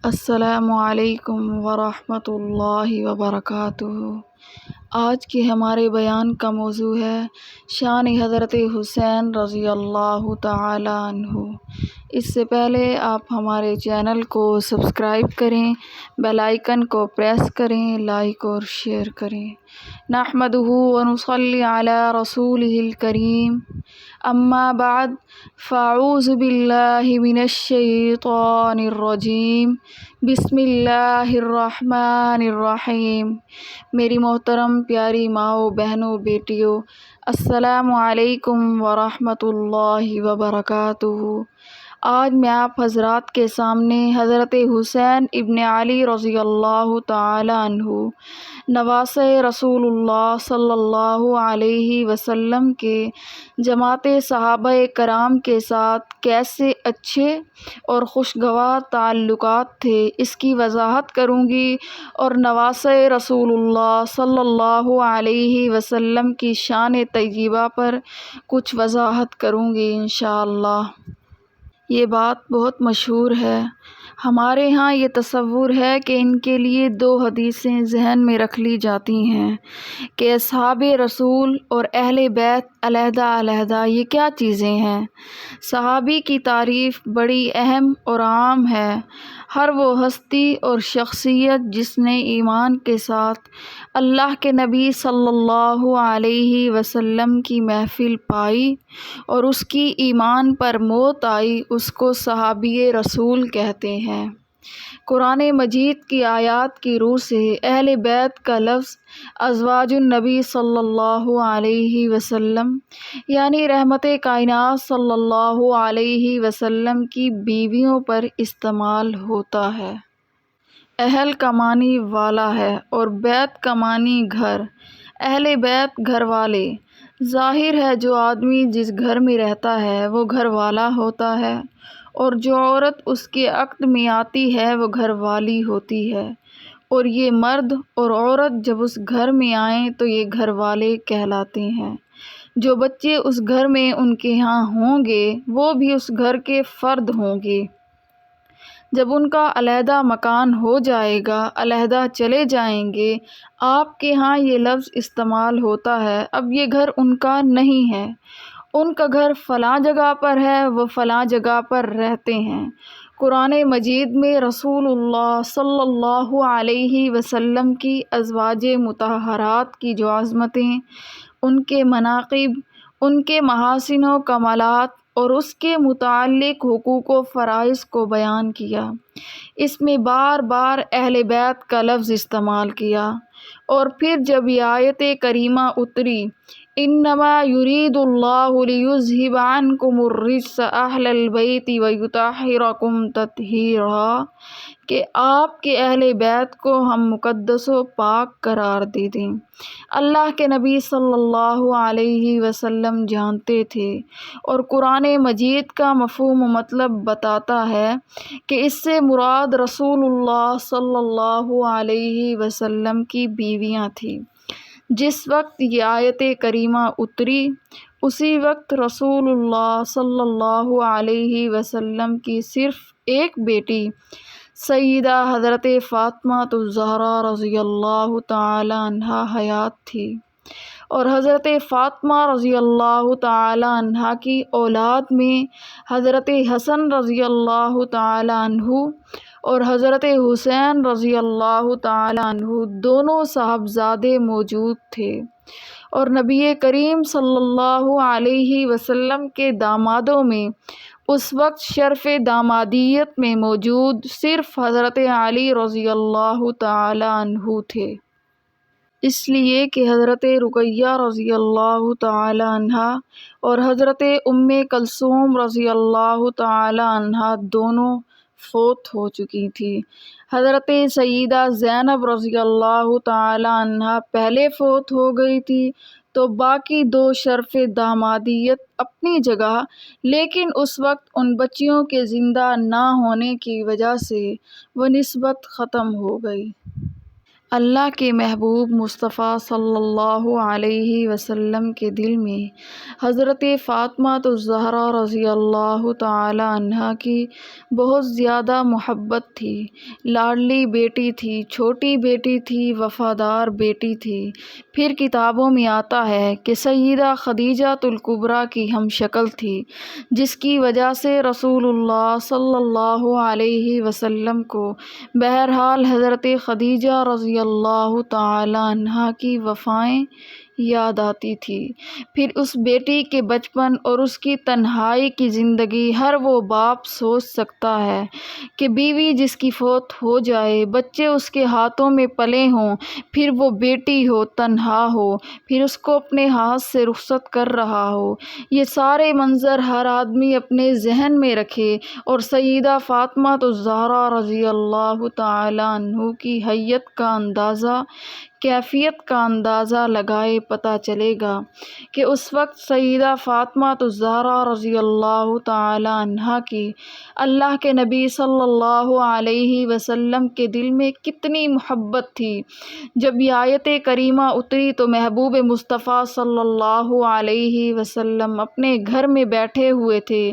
السلام علیکم ورحمۃ اللہ وبرکاتہ۔ آج کے ہمارے بیان کا موضوع ہے شان حضرت حسین رضی اللہ تعالی عنہ۔ اس سے پہلے آپ ہمارے چینل کو سبسکرائب کریں، بیل آئیکن کو پریس کریں، لائک اور شیئر کریں۔ نحمدہ ونصلی علی رسولہ الکریم، اما بعد فاعوذ باللہ من الشیطان الرجیم، بسم اللہ الرحمن الرحیم۔ میری محترم پیاری ماؤں، بہنوں، بیٹیوں، السلام علیکم ورحمۃ اللہ وبرکاتہ۔ آج میں آپ حضرات کے سامنے حضرت حسین ابن علی رضی اللہ تعالی عنہ، نواسۂ رسول اللہ صلی اللہ علیہ وسلم کے جماعت صحابہ کرام کے ساتھ کیسے اچھے اور خوشگوار تعلقات تھے، اس کی وضاحت کروں گی، اور نواسۂ رسول اللہ صلی اللہ علیہ وسلم کی شان طیبہ پر کچھ وضاحت کروں گی انشاءاللہ۔ یہ بات بہت مشہور ہے، ہمارے ہاں یہ تصور ہے کہ ان کے لیے دو حدیثیں ذہن میں رکھ لی جاتی ہیں کہ اصحاب رسول اور اہل بیت علیحدہ علیحدہ یہ کیا چیزیں ہیں۔ صحابی کی تعریف بڑی اہم اور عام ہے، ہر وہ ہستی اور شخصیت جس نے ایمان کے ساتھ اللہ کے نبی صلی اللہ علیہ وسلم کی محفل پائی اور اس کی ایمان پر موت آئی، اس کو صحابی رسول کہتے ہیں۔ قرآن مجید کی آیات کی روح سے اہل بیت کا لفظ ازواج النبی صلی اللہ علیہ وسلم یعنی رحمت کائنات صلی اللہ علیہ وسلم کی بیویوں پر استعمال ہوتا ہے۔ اہل کا معنی والا ہے اور بیت کا معنی گھر۔ اہل بیت گھر والے۔ ظاہر ہے جو آدمی جس گھر میں رہتا ہے وہ گھر والا ہوتا ہے، اور جو عورت اس کے عقد میں آتی ہے وہ گھر والی ہوتی ہے، اور یہ مرد اور عورت جب اس گھر میں آئیں تو یہ گھر والے کہلاتے ہیں۔ جو بچے اس گھر میں ان کے ہاں ہوں گے وہ بھی اس گھر کے فرد ہوں گے۔ جب ان کا علیحدہ مکان ہو جائے گا، علیحدہ چلے جائیں گے، آپ کے ہاں یہ لفظ استعمال ہوتا ہے، اب یہ گھر ان کا نہیں ہے، ان کا گھر فلاں جگہ پر ہے، وہ فلاں جگہ پر رہتے ہیں۔ قرآن مجید میں رسول اللہ صلی اللہ علیہ وسلم کی ازواج مطہرات کی جو عظمتیں، ان کے مناقب، ان کے محاسن و کمالات اور اس کے متعلق حقوق و فرائض کو بیان کیا، اس میں بار بار اہل بیت کا لفظ استعمال کیا، اور پھر جب یہ آیت کریمہ اتری انما یرید اللہ لیذہب عنکم الرجس اہل البیت ویطہرکم تطہیرا، کہ آپ کے اہل بیت کو ہم مقدس و پاک قرار دے دیں، اللہ کے نبی صلی اللہ علیہ وسلم جانتے تھے، اور قرآن مجید کا مفہوم و مطلب بتاتا ہے کہ اس سے مراد رسول اللہ صلی اللہ علیہ وسلم کی بیویاں تھیں۔ جس وقت یہ آیت کریمہ اتری اسی وقت رسول اللہ صلی اللہ علیہ وسلم کی صرف ایک بیٹی سیدہ حضرت فاطمہ الزہرا رضی اللہ تعالی عنہا حیات تھی، اور حضرت فاطمہ رضی اللہ تعالی عنہا کی اولاد میں حضرت حسن رضی اللہ تعالی عنہ اور حضرت حسین رضی اللہ تعالی عنہ دونوں صاحبزادے موجود تھے، اور نبی کریم صلی اللہ علیہ وسلم کے دامادوں میں اس وقت شرف دامادیت میں موجود صرف حضرت علی رضی اللہ تعالی عنہ تھے، اس لیے کہ حضرت رقیہ رضی اللہ تعالی عنہا اور حضرت ام کلثوم رضی اللہ تعالی عنہا دونوں فوت ہو چکی تھی۔ حضرت سیدہ زینب رضی اللہ تعالی عنہا پہلے فوت ہو گئی تھی، تو باقی دو شرف دامادیت اپنی جگہ، لیکن اس وقت ان بچیوں کے زندہ نہ ہونے کی وجہ سے وہ نسبت ختم ہو گئی۔ اللہ کے محبوب مصطفیٰ صلی اللہ علیہ وسلم کے دل میں حضرت فاطمہ الزہرا رضی اللہ تعالی عنہا کی بہت زیادہ محبت تھی۔ لاڈلی بیٹی تھی، چھوٹی بیٹی تھی، وفادار بیٹی تھی۔ پھر کتابوں میں آتا ہے کہ سیدہ خدیجہ الکبریٰ کی ہم شکل تھی، جس کی وجہ سے رسول اللہ صلی اللہ علیہ وسلم کو بہرحال حضرت خدیجہ رضی اللہ تعالی عنہا کی وفائیں یاد آتی تھی۔ پھر اس بیٹی کے بچپن اور اس کی تنہائی کی زندگی ہر وہ باپ سوچ سکتا ہے کہ بیوی جس کی فوت ہو جائے، بچے اس کے ہاتھوں میں پلے ہوں، پھر وہ بیٹی ہو، تنہا ہو، پھر اس کو اپنے ہاتھ سے رخصت کر رہا ہو۔ یہ سارے منظر ہر آدمی اپنے ذہن میں رکھے اور سیدہ فاطمہ الزہرا رضی اللہ تعالی عنہ کی حیت کا اندازہ، کیفیت کا اندازہ لگائے، پتہ چلے گا کہ اس وقت سیدہ فاطمہ الزہرا رضی اللہ تعالی عنہا کی اللہ کے نبی صلی اللہ علیہ وسلم کے دل میں کتنی محبت تھی۔ جب یہ آیت کریمہ اتری تو محبوب مصطفیٰ صلی اللہ علیہ وسلم اپنے گھر میں بیٹھے ہوئے تھے،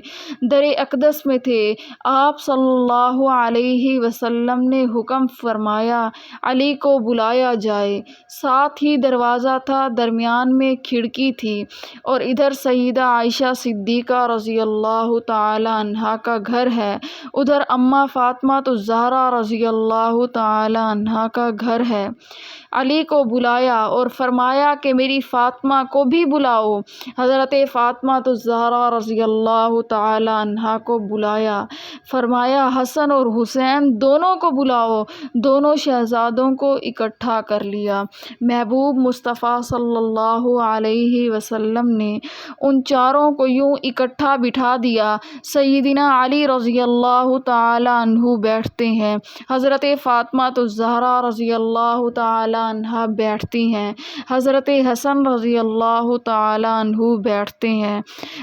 در اقدس میں تھے۔ آپ صلی اللہ علیہ وسلم نے حکم فرمایا علی کو بلایا جائے۔ ساتھ ہی دروازہ تھا، درمیان میں کھڑکی تھی، اور ادھر سیدہ عائشہ صدیقہ رضی اللہ تعالی عنہا کا گھر ہے، ادھر اماں فاطمہ الزہرا رضی اللہ تعالی عنہا کا گھر ہے۔ علی کو بلایا اور فرمایا کہ میری فاطمہ کو بھی بلاؤ۔ حضرت فاطمہ الزہرا رضی اللہ تعالی عنہا کو بلایا، فرمایا حسن اور حسین دونوں کو بلاؤ۔ دونوں شہزادوں کو اکٹھا کر لیا۔ محبوب مصطفیٰ صلی اللہ علیہ وسلم نے ان چاروں کو یوں اکٹھا بٹھا دیا۔ سیدنا علی رضی اللہ تعالی عنہ بیٹھتے ہیں، حضرت فاطمہ الزہرا رضی اللہ تعالی عنہا بیٹھتی ہیں، حضرت حسن رضی اللہ تعالی عنہ بیٹھتے ہیں،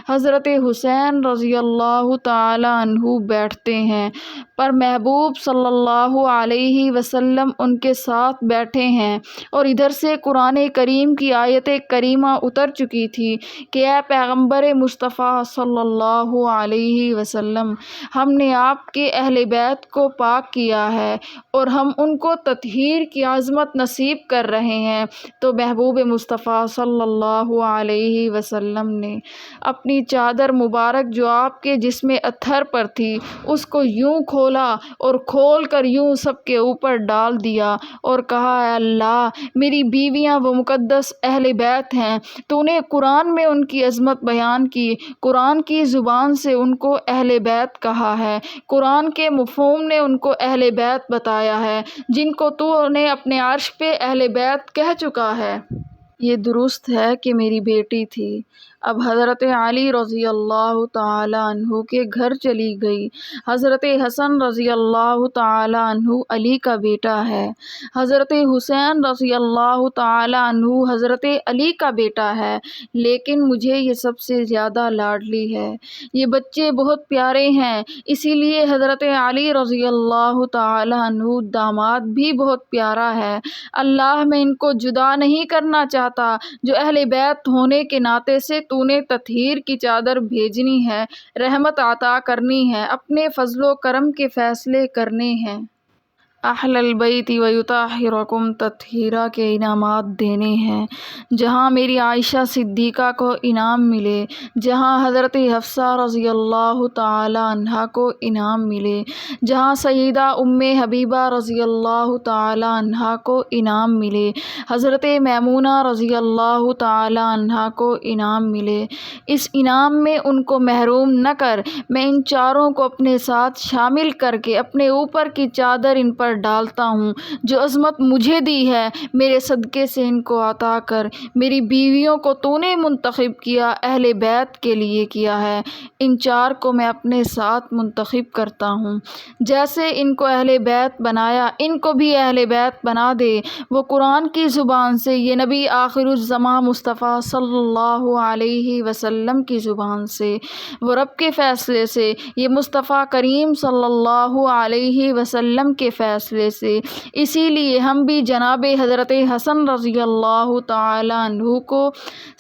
حضرت حسین رضی اللہ تعالی عنہ بیٹھتے ہیں، پر محبوب صلی اللہ علیہ وسلم ان کے ساتھ بیٹھے ہیں، اور ادھر سے قرآن کریم کی آیت کریمہ اتر چکی تھی کہ اے پیغمبر مصطفیٰ صلی اللہ علیہ وسلم، ہم نے آپ کے اہل بیت کو پاک کیا ہے اور ہم ان کو تطہیر کی عظمت نصیب کر رہے ہیں۔ تو محبوب مصطفیٰ صلی اللہ علیہ وسلم نے اپنی چادر مبارک جو آپ کے جسم اطہر پر تھی اس کو یوں کھولا اور کھول کر یوں سب کے اوپر ڈال دیا اور کہا اے اللہ، میری بیویاں وہ مقدس اہل بیت ہیں، تو نے قرآن میں ان کی عظمت بیان کی، قرآن کی زبان سے ان کو اہل بیت کہا ہے، قرآن کے مفہوم نے ان کو اہل بیت بتایا ہے، جن کو تو نے اپنے عرش پہ اہل بیت کہہ چکا ہے۔ یہ درست ہے کہ میری بیٹی تھی، اب حضرت علی رضی اللہ تعالی عنہ کے گھر چلی گئی۔ حضرت حسن رضی اللہ تعالی عنہ علی کا بیٹا ہے، حضرت حسین رضی اللہ تعالی عنہ حضرت علی کا بیٹا ہے، لیکن مجھے یہ سب سے زیادہ لاڈلی ہے۔ یہ بچے بہت پیارے ہیں، اسی لیے حضرت علی رضی اللہ تعالی عنہ داماد بھی بہت پیارا ہے۔ اللہ میں ان کو جدا نہیں کرنا چاہتا، جو اہل بیت ہونے کے ناطے سے تو نے تطہیر کی چادر بھیجنی ہے، رحمت عطا کرنی ہے، اپنے فضل و کرم کے فیصلے کرنے ہیں، اہل البیت ویطہرکم تطہیرا کے انعامات دینے ہیں۔ جہاں میری عائشہ صدیقہ کو انعام ملے، جہاں حضرت حفصہ رضی اللہ تعالی عنہا کو انعام ملے، جہاں سیدہ ام حبیبہ رضی اللہ تعالی عنہا کو انعام ملے، حضرت میمونہ رضی اللہ تعالی عنہا کو انعام ملے، اس انعام میں ان کو محروم نہ کر۔ میں ان چاروں کو اپنے ساتھ شامل کر کے اپنے اوپر کی چادر ان پر ڈالتا ہوں، جو عظمت مجھے دی ہے، میرے صدقے سے ان کو عطا کر۔ میری بیویوں کو تو نے منتخب کیا، اہل بیت کے لیے کیا ہے، ان چار کو میں اپنے ساتھ منتخب کرتا ہوں۔ جیسے ان کو اہل بیت بنایا، ان کو بھی اہل بیت بنا دے، وہ قرآن کی زبان سے، یہ نبی آخر الزماں مصطفیٰ صلی اللہ علیہ وسلم کی زبان سے، وہ رب کے فیصلے سے، یہ مصطفیٰ کریم صلی اللہ علیہ وسلم کے فیصلے فیصلے سے۔ اسی لیے ہم بھی جناب حضرت حسن رضی اللہ تعالیٰ عنہ کو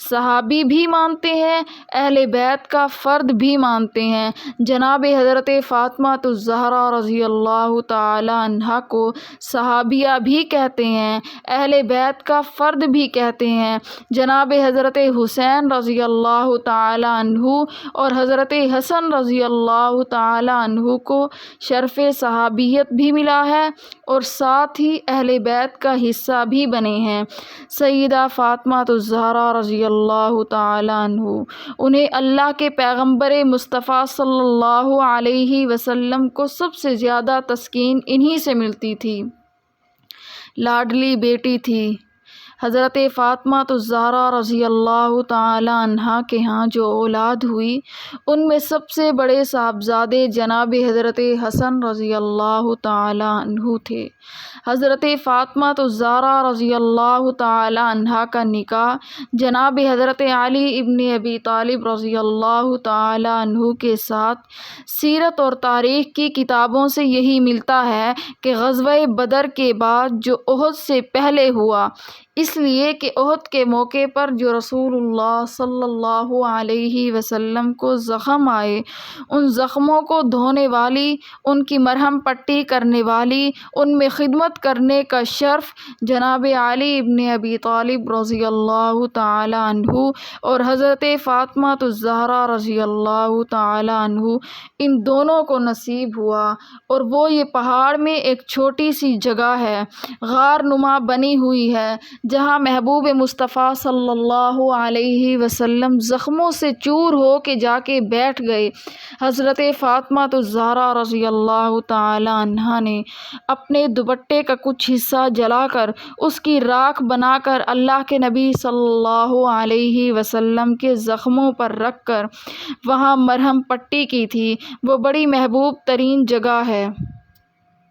صحابی بھی مانتے ہیں، اہل بیت کا فرد بھی مانتے ہیں۔ جناب حضرت فاطمہ الزہرا رضی اللہ تعالیٰ عنہا کو صحابیہ بھی کہتے ہیں، اہل بیت کا فرد بھی کہتے ہیں۔ جناب حضرت حسین رضی اللہ تعالیٰ عنہ اور حضرت حسن رضی اللہ تعالیٰ عنہ کو شرف صحابیت بھی ملا ہے اور ساتھ ہی اہل بیت کا حصہ بھی بنے ہیں۔ سیدہ فاطمہ الزہرا رضی اللہ تعالیٰ عنہ، انہیں اللہ کے پیغمبر مصطفیٰ صلی اللہ علیہ وسلم کو سب سے زیادہ تسکین انہی سے ملتی تھی، لاڈلی بیٹی تھی۔ حضرت فاطمہ الزہرا رضی اللہ تعالیٰ عنہا کے ہاں جو اولاد ہوئی ان میں سب سے بڑے صاحبزادے جناب حضرت حسن رضی اللہ تعالیٰ عنہ تھے۔ حضرت فاطمہ الزہرا رضی اللہ تعالیٰ عنہا کا نکاح جناب حضرت علی ابن ابی طالب رضی اللہ تعالیٰ عنہ کے ساتھ سیرت اور تاریخ کی کتابوں سے یہی ملتا ہے کہ غزوہ بدر کے بعد جو احد سے پہلے ہوا، اس لیے کہ احد کے موقع پر جو رسول اللہ صلی اللہ علیہ وسلم کو زخم آئے، ان زخموں کو دھونے والی، ان کی مرہم پٹی کرنے والی، ان میں خدمت کرنے کا شرف جناب علی ابن ابی طالب رضی اللہ تعالی عنہ اور حضرت فاطمہ الزہرا رضی اللہ تعالی عنہ ان دونوں کو نصیب ہوا۔ اور وہ یہ پہاڑ میں ایک چھوٹی سی جگہ ہے، غار نما بنی ہوئی ہے، جہاں محبوب مصطفیٰ صلی اللہ علیہ وسلم زخموں سے چور ہو کے جا کے بیٹھ گئے۔ حضرت فاطمہ الزہرا رضی اللہ تعالی عنہا نے اپنے دوپٹے کا کچھ حصہ جلا کر اس کی راکھ بنا کر اللہ کے نبی صلی اللہ علیہ وسلم کے زخموں پر رکھ کر وہاں مرہم پٹی کی تھی۔ وہ بڑی محبوب ترین جگہ ہے۔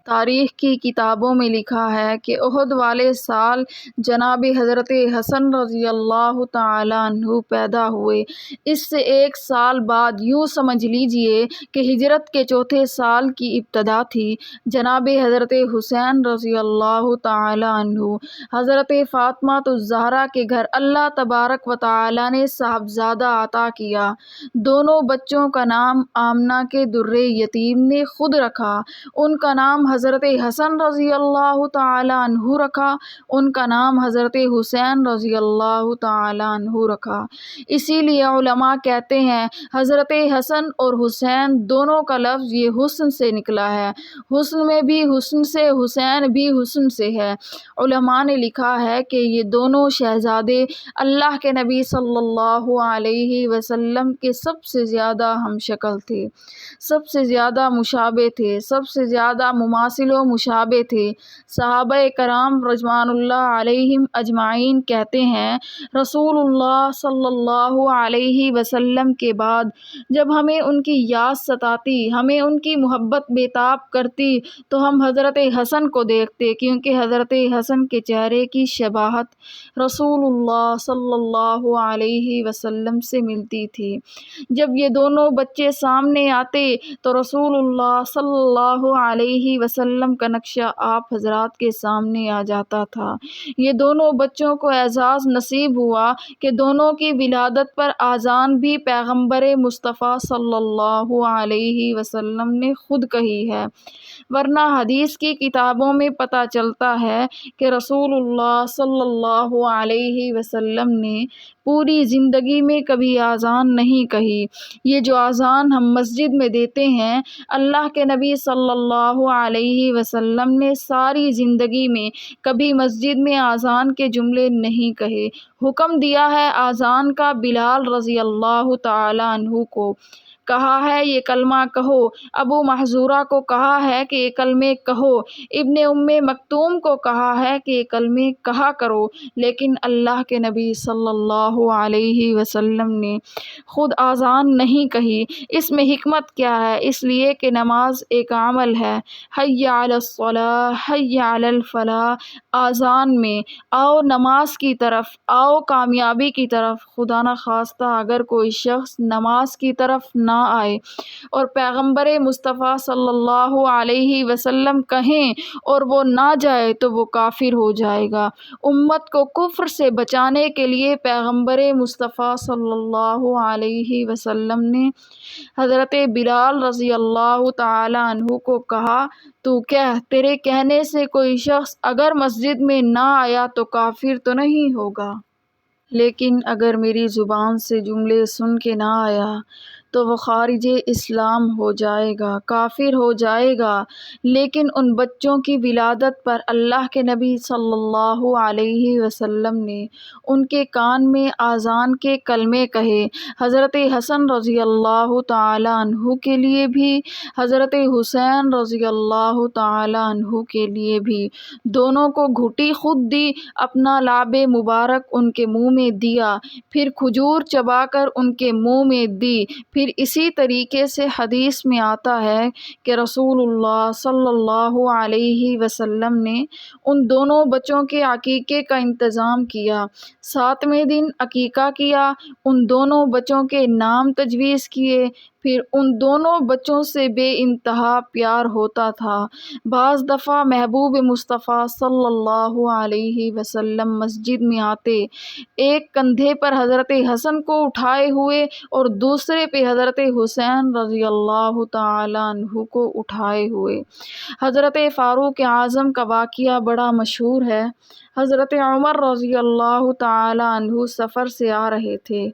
تاریخ کی کتابوں میں لکھا ہے کہ احد والے سال جناب حضرت حسن رضی اللہ تعالی عنہ پیدا ہوئے۔ اس سے ایک سال بعد یوں سمجھ لیجئے کہ ہجرت کے چوتھے سال کی ابتدا تھی، جناب حضرت حسین رضی اللہ تعالی عنہ حضرت فاطمہ الزہرا کے گھر اللہ تبارک و تعالی نے صاحبزادہ عطا کیا۔ دونوں بچوں کا نام آمنہ کے در یتیم نے خود رکھا، ان کا نام حضرت حسن رضی اللہ تعالی عنہ رکھا، ان کا نام حضرت حسین رضی اللہ تعالی عنہ رکھا۔ اسی لیے علماء کہتے ہیں حضرت حسن اور حسین دونوں کا لفظ یہ حسن سے نکلا ہے، حسن میں بھی حسن سے، حسین بھی حسن سے ہے۔ علماء نے لکھا ہے کہ یہ دونوں شہزادے اللہ کے نبی صلی اللہ علیہ وسلم کے سب سے زیادہ ہم شکل تھے، سب سے زیادہ مشابہ تھے، سب سے زیادہ مماثل و مشابہ تھے۔ صحابہ کرام رضوان اللہ علیہم اجمعین کہتے ہیں رسول اللہ صلی اللہ علیہ وسلم کے بعد جب ہمیں ان کی یاد ستاتی، ہمیں ان کی محبت بےتاب کرتی تو ہم حضرت حسن کو دیکھتے، کیونکہ حضرت حسن کے چہرے کی شباہت رسول اللہ صلی اللہ علیہ وسلم سے ملتی تھی۔ جب یہ دونوں بچے سامنے آتے تو رسول اللہ صلی اللہ علیہ وسلم کا نقشہ آپ حضرات کے سامنے آ جاتا تھا۔ یہ دونوں بچوں کو اعزاز نصیب ہوا کہ دونوں کی ولادت پر آذان بھی پیغمبر مصطفیٰ صلی اللہ علیہ وسلم نے خود کہی ہے، ورنہ حدیث کی کتابوں میں پتہ چلتا ہے کہ رسول اللہ صلی اللہ علیہ وسلم نے پوری زندگی میں کبھی آذان نہیں کہی۔ یہ جو آذان ہم مسجد میں دیتے ہیں، اللہ کے نبی صلی اللہ علیہ وسلم نے ساری زندگی میں کبھی مسجد میں آذان کے جملے نہیں کہے۔ حکم دیا ہے آذان کا بلال رضی اللہ تعالی عنہ کو، کہا ہے یہ کلمہ کہو، ابو محذورہ کو کہا ہے کہ یہ کلمے کہو، ابن ام مکتوم کو کہا ہے کہ یہ کلمے کہا کرو، لیکن اللہ کے نبی صلی اللہ علیہ وسلم نے خود آذان نہیں کہی۔ اس میں حکمت کیا ہے؟ اس لیے کہ نماز ایک عمل ہے، حی علی الصلاۃ حی علی الفلاح۔ آذان میں آؤ نماز کی طرف، آؤ کامیابی کی طرف۔ خدا نخواستہ اگر کوئی شخص نماز کی طرف نہ نہ آئے اور پیغمبر مصطفیٰ صلی اللہ علیہ وسلم کہیں اور وہ نہ جائے تو وہ کافر ہو جائے گا۔ امت کو کفر سے بچانے کے لیے پیغمبر مصطفیٰ صلی اللہ علیہ وسلم نے حضرت بلال رضی اللہ تعالیٰ عنہ کو کہا، تو کہہ، تیرے کہنے سے کوئی شخص اگر مسجد میں نہ آیا تو کافر تو نہیں ہوگا، لیکن اگر میری زبان سے جملے سن کے نہ آیا تو وہ خارج اسلام ہو جائے گا، کافر ہو جائے گا۔ لیکن ان بچوں کی ولادت پر اللہ کے نبی صلی اللہ علیہ وسلم نے ان کے کان میں آذان کے کلمے کہے، حضرت حسن رضی اللہ تعالیٰ عنہ کے لیے بھی، حضرت حسین رضی اللہ تعالیٰ عنہ کے لیے بھی، دونوں کو گھٹی خود دی، اپنا لعب مبارک ان کے منہ میں دیا، پھر کھجور چبا کر ان کے منہ میں دی۔ پھر اسی طریقے سے حدیث میں آتا ہے کہ رسول اللہ صلی اللہ علیہ وسلم نے ان دونوں بچوں کے عقیقے کا انتظام کیا، 7ویں دن عقیقہ کیا، ان دونوں بچوں کے نام تجویز کیے، پھر ان دونوں بچوں سے بے انتہا پیار ہوتا تھا۔ بعض دفعہ محبوب مصطفیٰ صلی اللہ علیہ وسلم مسجد میں آتے، ایک کندھے پر حضرت حسن کو اٹھائے ہوئے اور دوسرے پہ حضرت حسین رضی اللہ تعالیٰ عنہ کو اٹھائے ہوئے۔ حضرت فاروق اعظم کا واقعہ بڑا مشہور ہے۔ حضرت عمر رضی اللہ تعالیٰ عنہ سفر سے آ رہے تھے،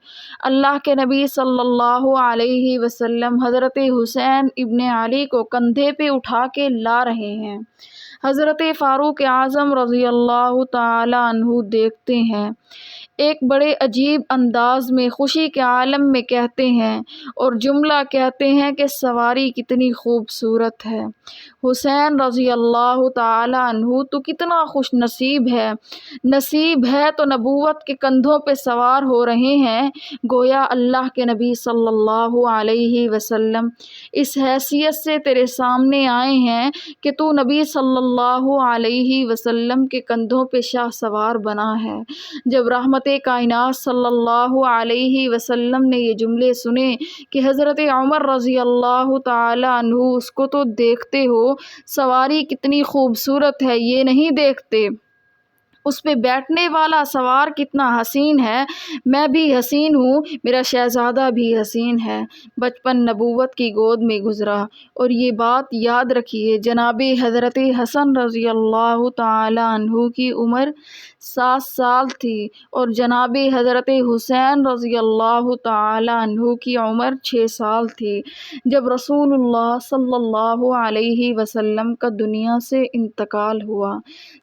اللہ کے نبی صلی اللہ علیہ وسلم حضرت حسین ابن علی کو کندھے پہ اٹھا کے لا رہے ہیں۔ حضرت فاروق اعظم رضی اللہ تعالیٰ عنہ دیکھتے ہیں، ایک بڑے عجیب انداز میں خوشی کے عالم میں کہتے ہیں اور جملہ کہتے ہیں کہ سواری کتنی خوبصورت ہے، حسین رضی اللہ تعالیٰ عنہ تو کتنا خوش نصیب ہے، نصیب ہے تو نبوت کے کندھوں پہ سوار ہو رہے ہیں۔ گویا اللہ کے نبی صلی اللہ علیہ وسلم اس حیثیت سے تیرے سامنے آئے ہیں کہ تو نبی صلی اللہ علیہ وسلم کے کندھوں پہ شاہ سوار بنا ہے۔ جب رحمت کائنات صلی اللہ علیہ وسلم نے یہ جملے سنے کہ حضرت عمر رضی اللہ تعالیٰ عنہ اس کو تو دیکھتے ہو، سواری کتنی خوبصورت ہے یہ نہیں دیکھتے، اس پہ بیٹھنے والا سوار کتنا حسین ہے، میں بھی حسین ہوں، میرا شہزادہ بھی حسین ہے۔ بچپن نبوت کی گود میں گزرا، اور یہ بات یاد رکھیے، جناب حضرت حسن رضی اللہ تعالیٰ عنہ کی عمر 7 سال تھی اور جناب حضرت حسین رضی اللہ تعالیٰ عنہ کی عمر 6 سال تھی جب رسول اللہ صلی اللہ علیہ وسلم کا دنیا سے انتقال ہوا۔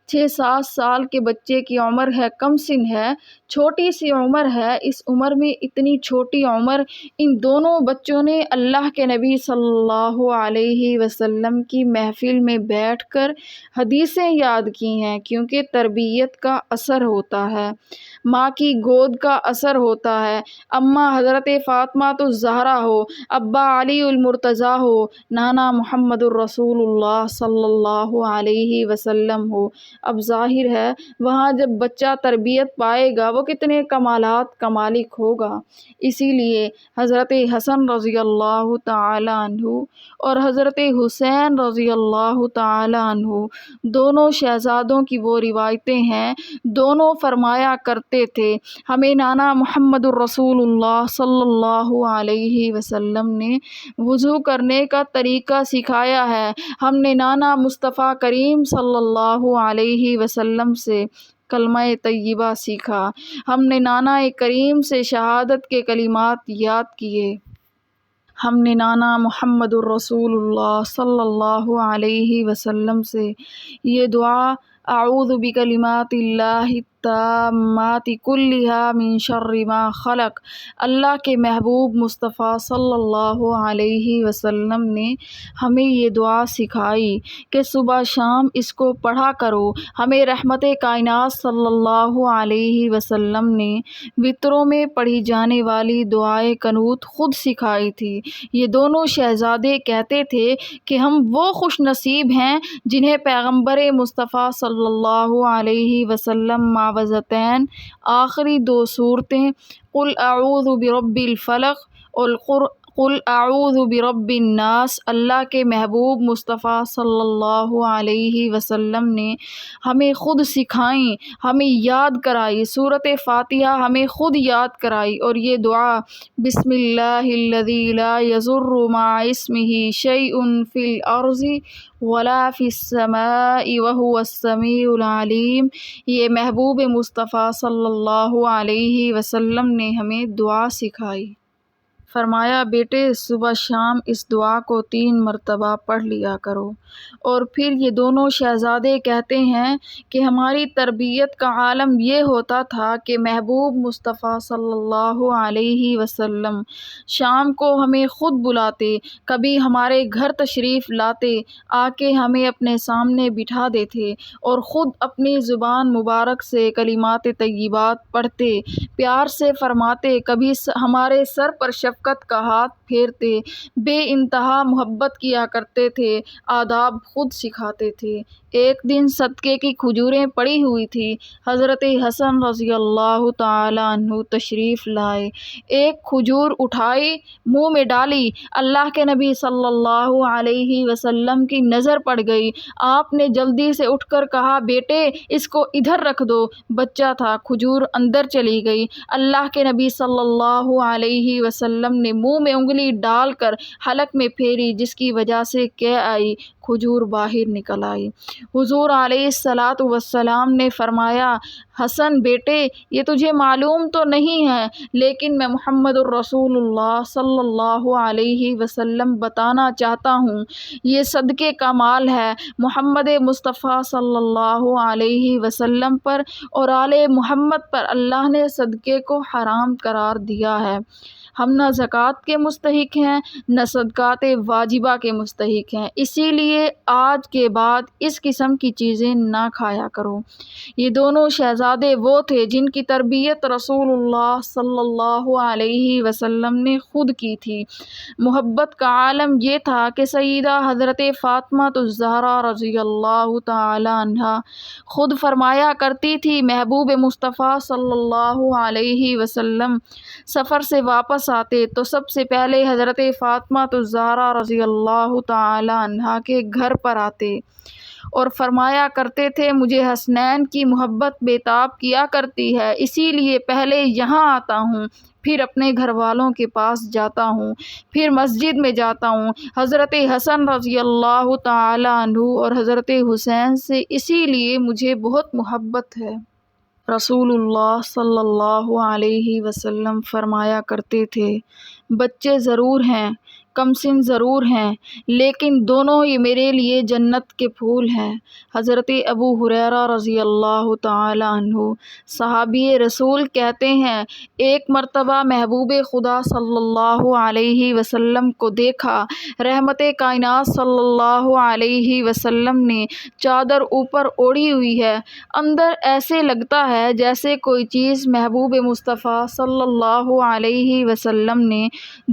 6-7 سال کے بچے کی عمر ہے، کم سن ہے، چھوٹی سی عمر ہے۔ اس عمر میں اتنی چھوٹی عمر، ان دونوں بچوں نے اللہ کے نبی صلی اللہ علیہ وسلم کی محفل میں بیٹھ کر حدیثیں یاد کی ہیں، کیونکہ تربیت کا اثر ہوتا ہے، ماں کی گود کا اثر ہوتا ہے۔ اماں حضرت فاطمہ الزہرا ہو، ابا علی المرتضیٰ ہو، نانا محمد الرسول اللہ صلی اللہ علیہ وسلم ہو، اب ظاہر ہے وہاں جب بچہ تربیت پائے گا وہ کتنے کمالات کا مالک ہوگا۔ اسی لیے حضرت حسن رضی اللہ تعالیٰ عنہ اور حضرت حسین رضی اللہ تعالیٰ عنہ دونوں شہزادوں کی وہ روایتیں ہیں، دونوں فرمایا کرتے تھے، ہمیں نانا محمد الرسول اللہ صلی اللہ علیہ وسلم نے وضو کرنے کا طریقہ سکھایا ہے، ہم نے نانا مصطفیٰ کریم صلی اللہ علیہ وسلم سے کلمہ طیبہ سیکھا، ہم نے نانا کریم سے شہادت کے کلمات یاد کیے، ہم نے نانا محمد الرسول اللہ صلی اللہ علیہ وسلم سے یہ دعا اعوذ بکلمات اللہ التامات کلھا من شر ما خلق، اللہ کے محبوب مصطفیٰ صلی اللہ علیہ وسلم نے ہمیں یہ دعا سکھائی کہ صبح شام اس کو پڑھا کرو۔ ہمیں رحمت کائنات صلی اللہ علیہ وسلم نے وطروں میں پڑھی جانے والی دعائے قنوت خود سکھائی تھی۔ یہ دونوں شہزادے کہتے تھے کہ ہم وہ خوش نصیب ہیں جنہیں پیغمبر مصطفیٰ صلی اللہ علیہ وسلم معوذتین، آخری 2 سورتیں قل اعوذ برب الفلق اور قل اعوذ برب الناس، اللہ کے محبوب مصطفیٰ صلی اللہ علیہ وسلم نے ہمیں خود سکھائیں، ہمیں یاد کرائی، سورۃ فاتحہ ہمیں خود یاد کرائی، اور یہ دعا بسم اللہ الذی لا یضر مع اسمہ شیء فی الارض ولا فی السماء وہو السمیع العلیم، یہ محبوب مصطفیٰ صلی اللہ علیہ وسلم نے ہمیں دعا سکھائی۔ فرمایا بیٹے صبح شام اس دعا کو 3 مرتبہ پڑھ لیا کرو۔ اور پھر یہ دونوں شہزادے کہتے ہیں کہ ہماری تربیت کا عالم یہ ہوتا تھا کہ محبوب مصطفیٰ صلی اللہ علیہ وسلم شام کو ہمیں خود بلاتے، کبھی ہمارے گھر تشریف لاتے، آ کے ہمیں اپنے سامنے بٹھا دیتے اور خود اپنی زبان مبارک سے کلمات طیبات پڑھتے، پیار سے فرماتے، کبھی ہمارے سر پر شفقت کا ہاتھ پھیرتے، بے انتہا محبت کیا کرتے تھے، آداب خود سکھاتے تھے۔ ایک دن صدقے کی کھجوریں پڑی ہوئی تھی، حضرت حسن رضی اللہ تعالی عنہ تشریف لائے، ایک کھجور اٹھائی، منہ میں ڈالی، اللہ کے نبی صلی اللہ علیہ وسلم کی نظر پڑ گئی، آپ نے جلدی سے اٹھ کر کہا بیٹے اس کو ادھر رکھ دو، بچہ تھا، کھجور اندر چلی گئی، اللہ کے نبی صلی اللہ علیہ وسلم نے منہ میں انگلی ڈال کر حلق میں پھیری، جس کی وجہ سے کہہ آئی، کھجور باہر نکل آئی۔ حضور علیہ السلام نے فرمایا حسن بیٹے یہ تجھے معلوم تو نہیں ہے، لیکن میں محمد الرسول اللہ صلی اللہ علیہ وسلم بتانا چاہتا ہوں، یہ صدقے کا مال ہے، محمد مصطفیٰ صلی اللہ علیہ وسلم پر اور آل محمد پر اللہ نے صدقے کو حرام قرار دیا ہے۔ ہم نہ زکوٰۃ کے مستحق ہیں نہ صدقات واجبہ کے مستحق ہیں، اسی لیے آج کے بعد اس قسم کی چیزیں نہ کھایا کرو۔ یہ دونوں شہزادے وہ تھے جن کی تربیت رسول اللہ صلی اللہ علیہ وسلم نے خود کی تھی۔ محبت کا عالم یہ تھا کہ سیدہ حضرت فاطمہ الزہرا رضی اللہ تعالی عنہا خود فرمایا کرتی تھی، محبوب مصطفیٰ صلی اللہ علیہ وسلم سفر سے واپس آتے تو سب سے پہلے حضرت فاطمہ الزہرا رضی اللہ تعالی عنہا کے گھر پر آتے اور فرمایا کرتے تھے مجھے حسنین کی محبت بےتاب کیا کرتی ہے، اسی لیے پہلے یہاں آتا ہوں، پھر اپنے گھر والوں کے پاس جاتا ہوں، پھر مسجد میں جاتا ہوں۔ حضرت حسن رضی اللہ تعالی عنہ اور حضرت حسین سے اسی لیے مجھے بہت محبت ہے۔ رسول اللہ صلی اللہ علیہ وسلم فرمایا کرتے تھے بچے ضرور ہیں، کم سن ضرور ہیں، لیکن دونوں یہ میرے لیے جنت کے پھول ہیں۔ حضرت ابو ہریرہ رضی اللہ تعالی عنہ صحابی رسول کہتے ہیں ایک مرتبہ محبوب خدا صلی اللہ علیہ وسلم کو دیکھا، رحمت کائنات صلی اللہ علیہ وسلم نے چادر اوپر اوڑھی ہوئی ہے، اندر ایسے لگتا ہے جیسے کوئی چیز محبوب مصطفیٰ صلی اللہ علیہ وسلم نے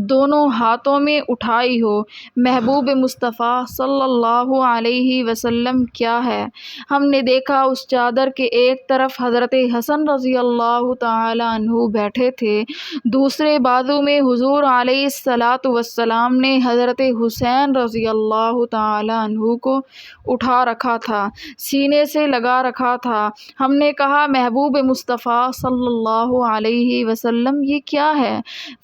دونوں ہاتھوں میں اٹھائی ہو۔ محبوب مصطفیٰ صلی اللہ علیہ وسلم کیا ہے؟ ہم نے دیکھا اس چادر کے ایک طرف حضرت حسن رضی اللہ تعالی عنہ بیٹھے تھے، دوسرے بازو میں حضور علیہ السلام نے حضرت حسین رضی اللہ تعالی عنہ کو اٹھا رکھا تھا، سینے سے لگا رکھا تھا۔ ہم نے کہا محبوب مصطفیٰ صلی اللہ علیہ وسلم یہ کیا ہے؟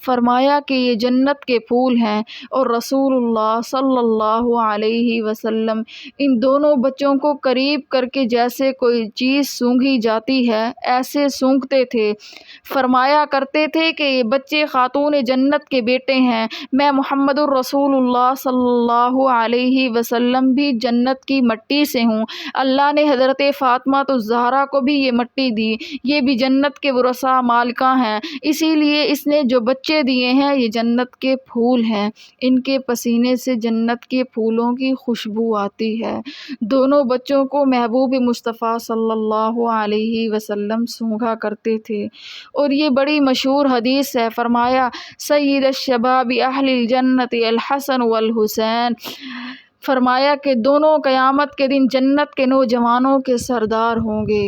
فرمایا کہ یہ جنت کے پھول ہیں، اور رسول اللہ صلی اللہ علیہ وسلم ان دونوں بچوں کو قریب کر کے جیسے کوئی چیز سونگھی جاتی ہے ایسے سونگھتے تھے، فرمایا کرتے تھے کہ یہ بچے خاتون جنت کے بیٹے ہیں، میں محمد الرسول اللہ صلی اللہ علیہ وسلم بھی جنت کی مٹی سے ہوں، اللہ نے حضرت فاطمہ الزہرا کو بھی یہ مٹی دی، یہ بھی جنت کے ورثاء مالکہ ہیں، اسی لیے اس نے جو بچے دیے ہیں یہ جنت کے پھول ہیں، ان کے پسینے سے جنت کے پھولوں کی خوشبو آتی ہے۔ دونوں بچوں کو محبوب مصطفیٰ صلی اللہ علیہ وسلم سونگھا کرتے تھے، اور یہ بڑی مشہور حدیث ہے، فرمایا سید الشباب اہل الجنت الحسن والحسین، فرمایا کہ دونوں قیامت کے دن جنت کے نوجوانوں کے سردار ہوں گے۔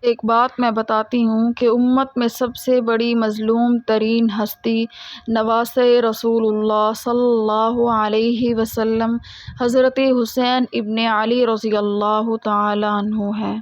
ایک بات میں بتاتی ہوں کہ امت میں سب سے بڑی مظلوم ترین ہستی نواسۂ رسول اللہ صلی اللہ علیہ وسلم حضرت حسین ابن علی رضی اللہ تعالی عنہ ہے۔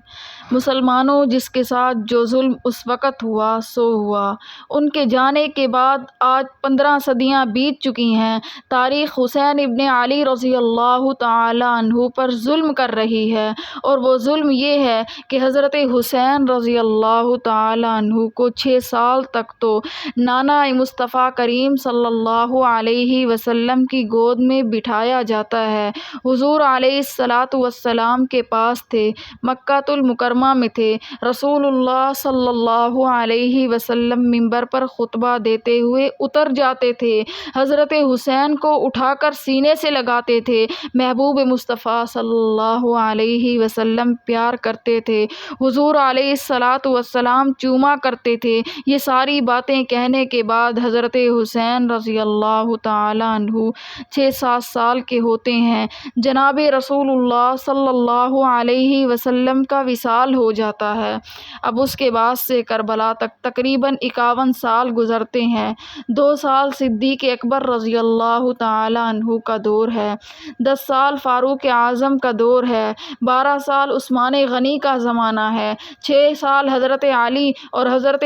مسلمانوں، جس کے ساتھ جو ظلم اس وقت ہوا سو ہوا۔ ان کے جانے کے بعد آج 15 صدیاں بیت چکی ہیں۔ تاریخ حسین ابن علی رضی اللہ تعالی عنہ پر ظلم کر رہی ہے، اور وہ ظلم یہ ہے کہ حضرت حسین رضی اللہ تعالی عنہ کو 6 سال تک تو نانا مصطفیٰ کریم صلی اللہ علیہ وسلم کی گود میں بٹھایا جاتا ہے۔ حضور علیہ الصلاۃ والسلام کے پاس تھے، مکہ المکرمہ میں تھے۔ رسول اللہ صلی اللہ علیہ وسلم منبر پر خطبہ دیتے ہوئے اتر جاتے تھے، حضرت حسین کو اٹھا کر سینے سے لگاتے تھے، محبوب مصطفیٰ صلی اللہ علیہ وسلم پیار کرتے تھے، حضور علیہ الصلاۃ والسلام چوما کرتے تھے۔ یہ ساری باتیں کہنے کے بعد حضرت حسین رضی اللہ تعالی عنہ 6-7 سال کے ہوتے ہیں، جناب رسول اللہ صلی اللہ علیہ وسلم کا وصال ہو جاتا ہے۔ اب اس کے بعد سے کربلا تک تقریباً 51 سال گزرتے ہیں۔ 2 سال صدیق اکبر رضی اللہ تعالی عنہ کا دور ہے، 10 سال فاروق اعظم کا دور ہے، 12 سال عثمان غنی کا زمانہ ہے، 6 سال حضرت علی اور حضرت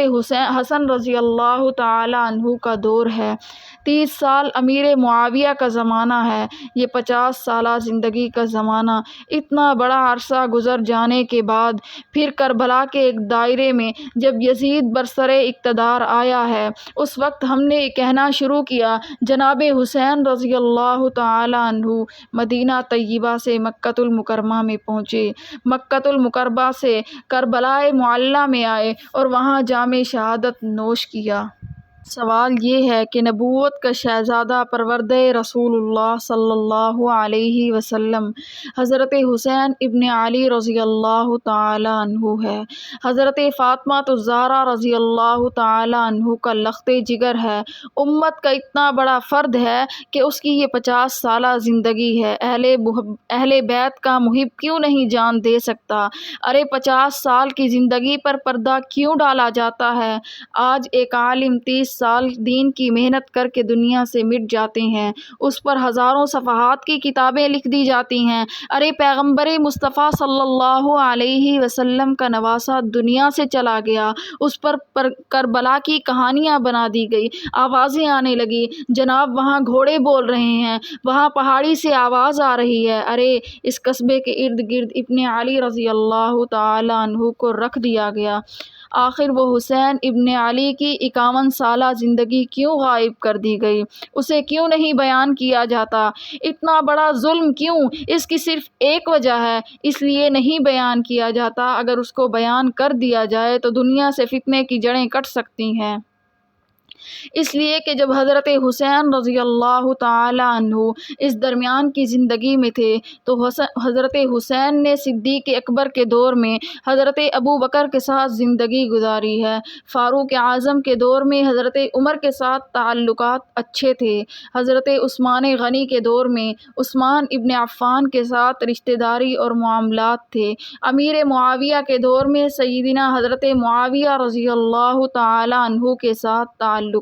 حسن رضی اللہ تعالی عنہ کا دور ہے، 30 سال امیر معاویہ کا زمانہ ہے، یہ 50 سالہ زندگی کا زمانہ۔ اتنا بڑا عرصہ گزر جانے کے بعد پھر کربلا کے ایک دائرے میں جب یزید برسر اقتدار آیا ہے، اس وقت ہم نے کہنا شروع کیا، جناب حسین رضی اللہ تعالی عنہ مدینہ طیبہ سے مکہ المکرمہ میں پہنچے، مکہ المکرمہ سے کربلا معلیٰ میں آئے اور وہاں جام شہادت نوش کیا۔ سوال یہ ہے کہ نبوت کا شہزادہ پروردہ رسول اللہ صلی اللہ علیہ وسلم حضرت حسین ابن علی رضی اللہ تعالی عنہ ہے، حضرت فاطمہ الزہرا رضی اللہ تعالی عنہ کا لخت جگر ہے، امت کا اتنا بڑا فرد ہے کہ اس کی یہ 50 سالہ زندگی ہے۔ اہل بیت کا محب کیوں نہیں جان دے سکتا؟ ارے 50 سال کی زندگی پر پردہ کیوں ڈالا جاتا ہے؟ آج ایک عالم 30 سال دین کی محنت کر کے دنیا سے مٹ جاتے ہیں، اس پر ہزاروں صفحات کی کتابیں لکھ دی جاتی ہیں۔ ارے پیغمبر مصطفیٰ صلی اللہ علیہ وسلم کا نواسہ دنیا سے چلا گیا، اس پر کربلا کی کہانیاں بنا دی گئی، آوازیں آنے لگی، جناب وہاں گھوڑے بول رہے ہیں، وہاں پہاڑی سے آواز آ رہی ہے، ارے اس قصبے کے ارد گرد ابن علی رضی اللہ تعالی عنہ کو رکھ دیا گیا۔ آخر وہ حسین ابن علی کی 51 سالہ زندگی کیوں غائب کر دی گئی؟ اسے کیوں نہیں بیان کیا جاتا؟ اتنا بڑا ظلم کیوں؟ اس کی صرف ایک وجہ ہے، اس لیے نہیں بیان کیا جاتا، اگر اس کو بیان کر دیا جائے تو دنیا سے فتنے کی جڑیں کٹ سکتی ہیں۔ اس لیے کہ جب حضرت حسین رضی اللہ تعالی عنہ اس درمیان کی زندگی میں تھے تو حضرت حسین نے صدیق اکبر کے دور میں حضرت ابو بکر کے ساتھ زندگی گزاری ہے، فاروق اعظم کے دور میں حضرت عمر کے ساتھ تعلقات اچھے تھے، حضرت عثمان غنی کے دور میں عثمان ابن عفان کے ساتھ رشتہ داری اور معاملات تھے، امیر معاویہ کے دور میں سیدنا حضرت معاویہ رضی اللہ تعالی عنہ کے ساتھ تعلقات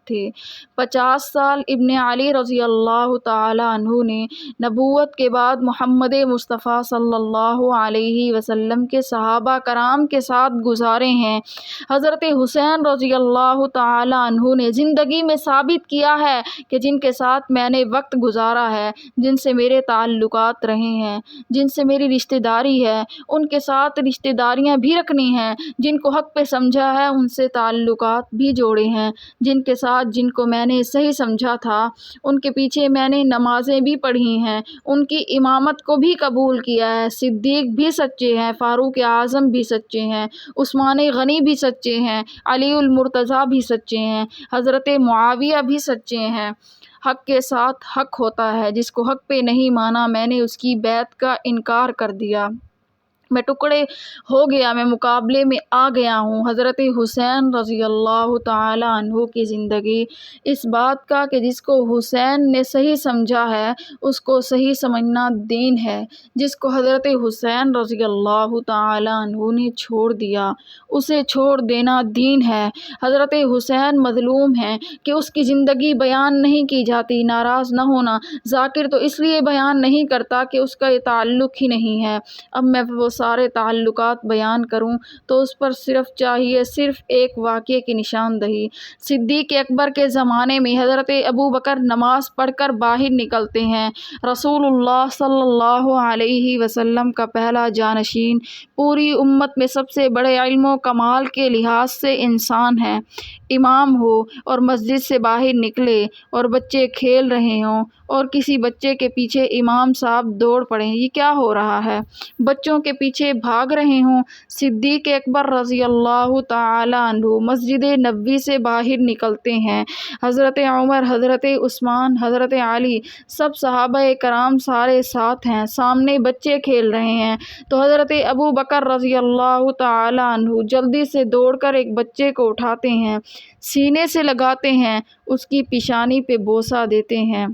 تھے۔ 50 سال ابن علی رضی اللہ تعالی عنہ نے نبوت کے بعد محمد مصطفیٰ صلی اللہ علیہ وسلم کے صحابہ کرام کے ساتھ گزارے ہیں۔ حضرت حسین رضی اللہ تعالی عنہ نے زندگی میں ثابت کیا ہے کہ جن کے ساتھ میں نے وقت گزارا ہے، جن سے میرے تعلقات رہے ہیں، جن سے میری رشتہ داری ہے، ان کے ساتھ رشتہ داریاں بھی رکھنی ہیں، جن کو حق پہ سمجھا ہے ان سے تعلقات بھی جوڑے ہیں، جن کے ساتھ جن کو میں نے صحیح سمجھا تھا ان کے پیچھے میں نے نمازیں بھی پڑھی ہیں، ان کی امامت کو بھی قبول کیا ہے۔ صدیق بھی سچے ہیں، فاروق اعظم بھی سچے ہیں، عثمان غنی بھی سچے ہیں، علی المرتضیٰ بھی سچے ہیں، حضرت معاویہ بھی سچے ہیں۔ حق کے ساتھ حق ہوتا ہے، جس کو حق پہ نہیں مانا میں نے اس کی بیعت کا انکار کر دیا۔ میں ٹکڑے ہو گیا، میں مقابلے میں آ گیا ہوں۔ حضرت حسین رضی اللہ تعالی عنہ کی زندگی اس بات کا کہ جس کو حسین نے صحیح سمجھا ہے اس کو صحیح سمجھنا دین ہے، جس کو حضرت حسین رضی اللہ تعالی عنہ نے چھوڑ دیا اسے چھوڑ دینا دین ہے۔ حضرت حسین مظلوم ہیں کہ اس کی زندگی بیان نہیں کی جاتی۔ ناراض نہ ہونا، ذاکر تو اس لیے بیان نہیں کرتا کہ اس کا یہ تعلق ہی نہیں ہے۔ اب میں وہ سارے تعلقات بیان کروں تو اس پر چاہیے صرف ایک واقعے کی نشاندہی۔ صدیق اکبر کے زمانے میں حضرت ابو بکر نماز پڑھ کر باہر نکلتے ہیں۔ رسول اللہ صلی اللہ علیہ وسلم کا پہلا جانشین، پوری امت میں سب سے بڑے علم و کمال کے لحاظ سے انسان ہے، امام ہو اور مسجد سے باہر نکلے اور بچے کھیل رہے ہوں اور کسی بچے کے پیچھے امام صاحب دوڑ پڑیں، یہ کیا ہو رہا ہے؟ بچوں کے پیچھے بھاگ رہے ہوں۔ صدیق اکبر رضی اللہ تعالی عنہ مسجد نبوی سے باہر نکلتے ہیں۔ حضرت عمر، حضرت عثمان، حضرت علی، سب صحابہ کرام سارے ساتھ ہیں، سامنے بچے کھیل رہے ہیں تو حضرت ابو بکر رضی اللہ تعالی عنہ جلدی سے دوڑ کر ایک بچے کو اٹھاتے ہیں، سینے سے لگاتے ہیں، اس کی پیشانی پہ بوسہ دیتے ہیں،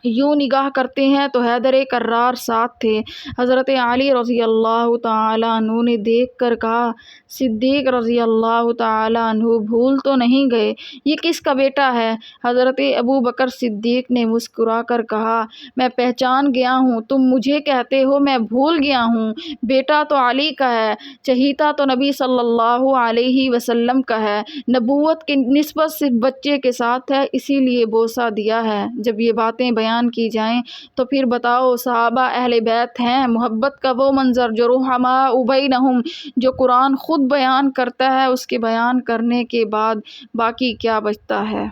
یوں نگاہ کرتے ہیں تو حیدر کرار ساتھ تھے۔ حضرت علی رضی اللہ تعالی عنہ نے دیکھ کر کہا، صدیق رضی اللہ تعالی عنہ بھول تو نہیں گئے، یہ کس کا بیٹا ہے؟ حضرت ابو بکر صدیق نے مسکرا کر کہا، میں پہچان گیا ہوں، تم مجھے کہتے ہو میں بھول گیا ہوں، بیٹا تو علی کا ہے، چہیتا تو نبی صلی اللہ علیہ وسلم کا ہے، نبوت کی نسبت صرف بچے کے ساتھ ہے، اسی لیے بوسہ دیا ہے۔ جب یہ باتیں بیان کی جائیں تو پھر بتاؤ صحابہ اہل بیت ہیں، محبت کا وہ منظر جو رحماء بینہم جو قرآن خود بیان کرتا ہے، اس کے بیان کرنے کے بعد باقی کیا بچتا ہے؟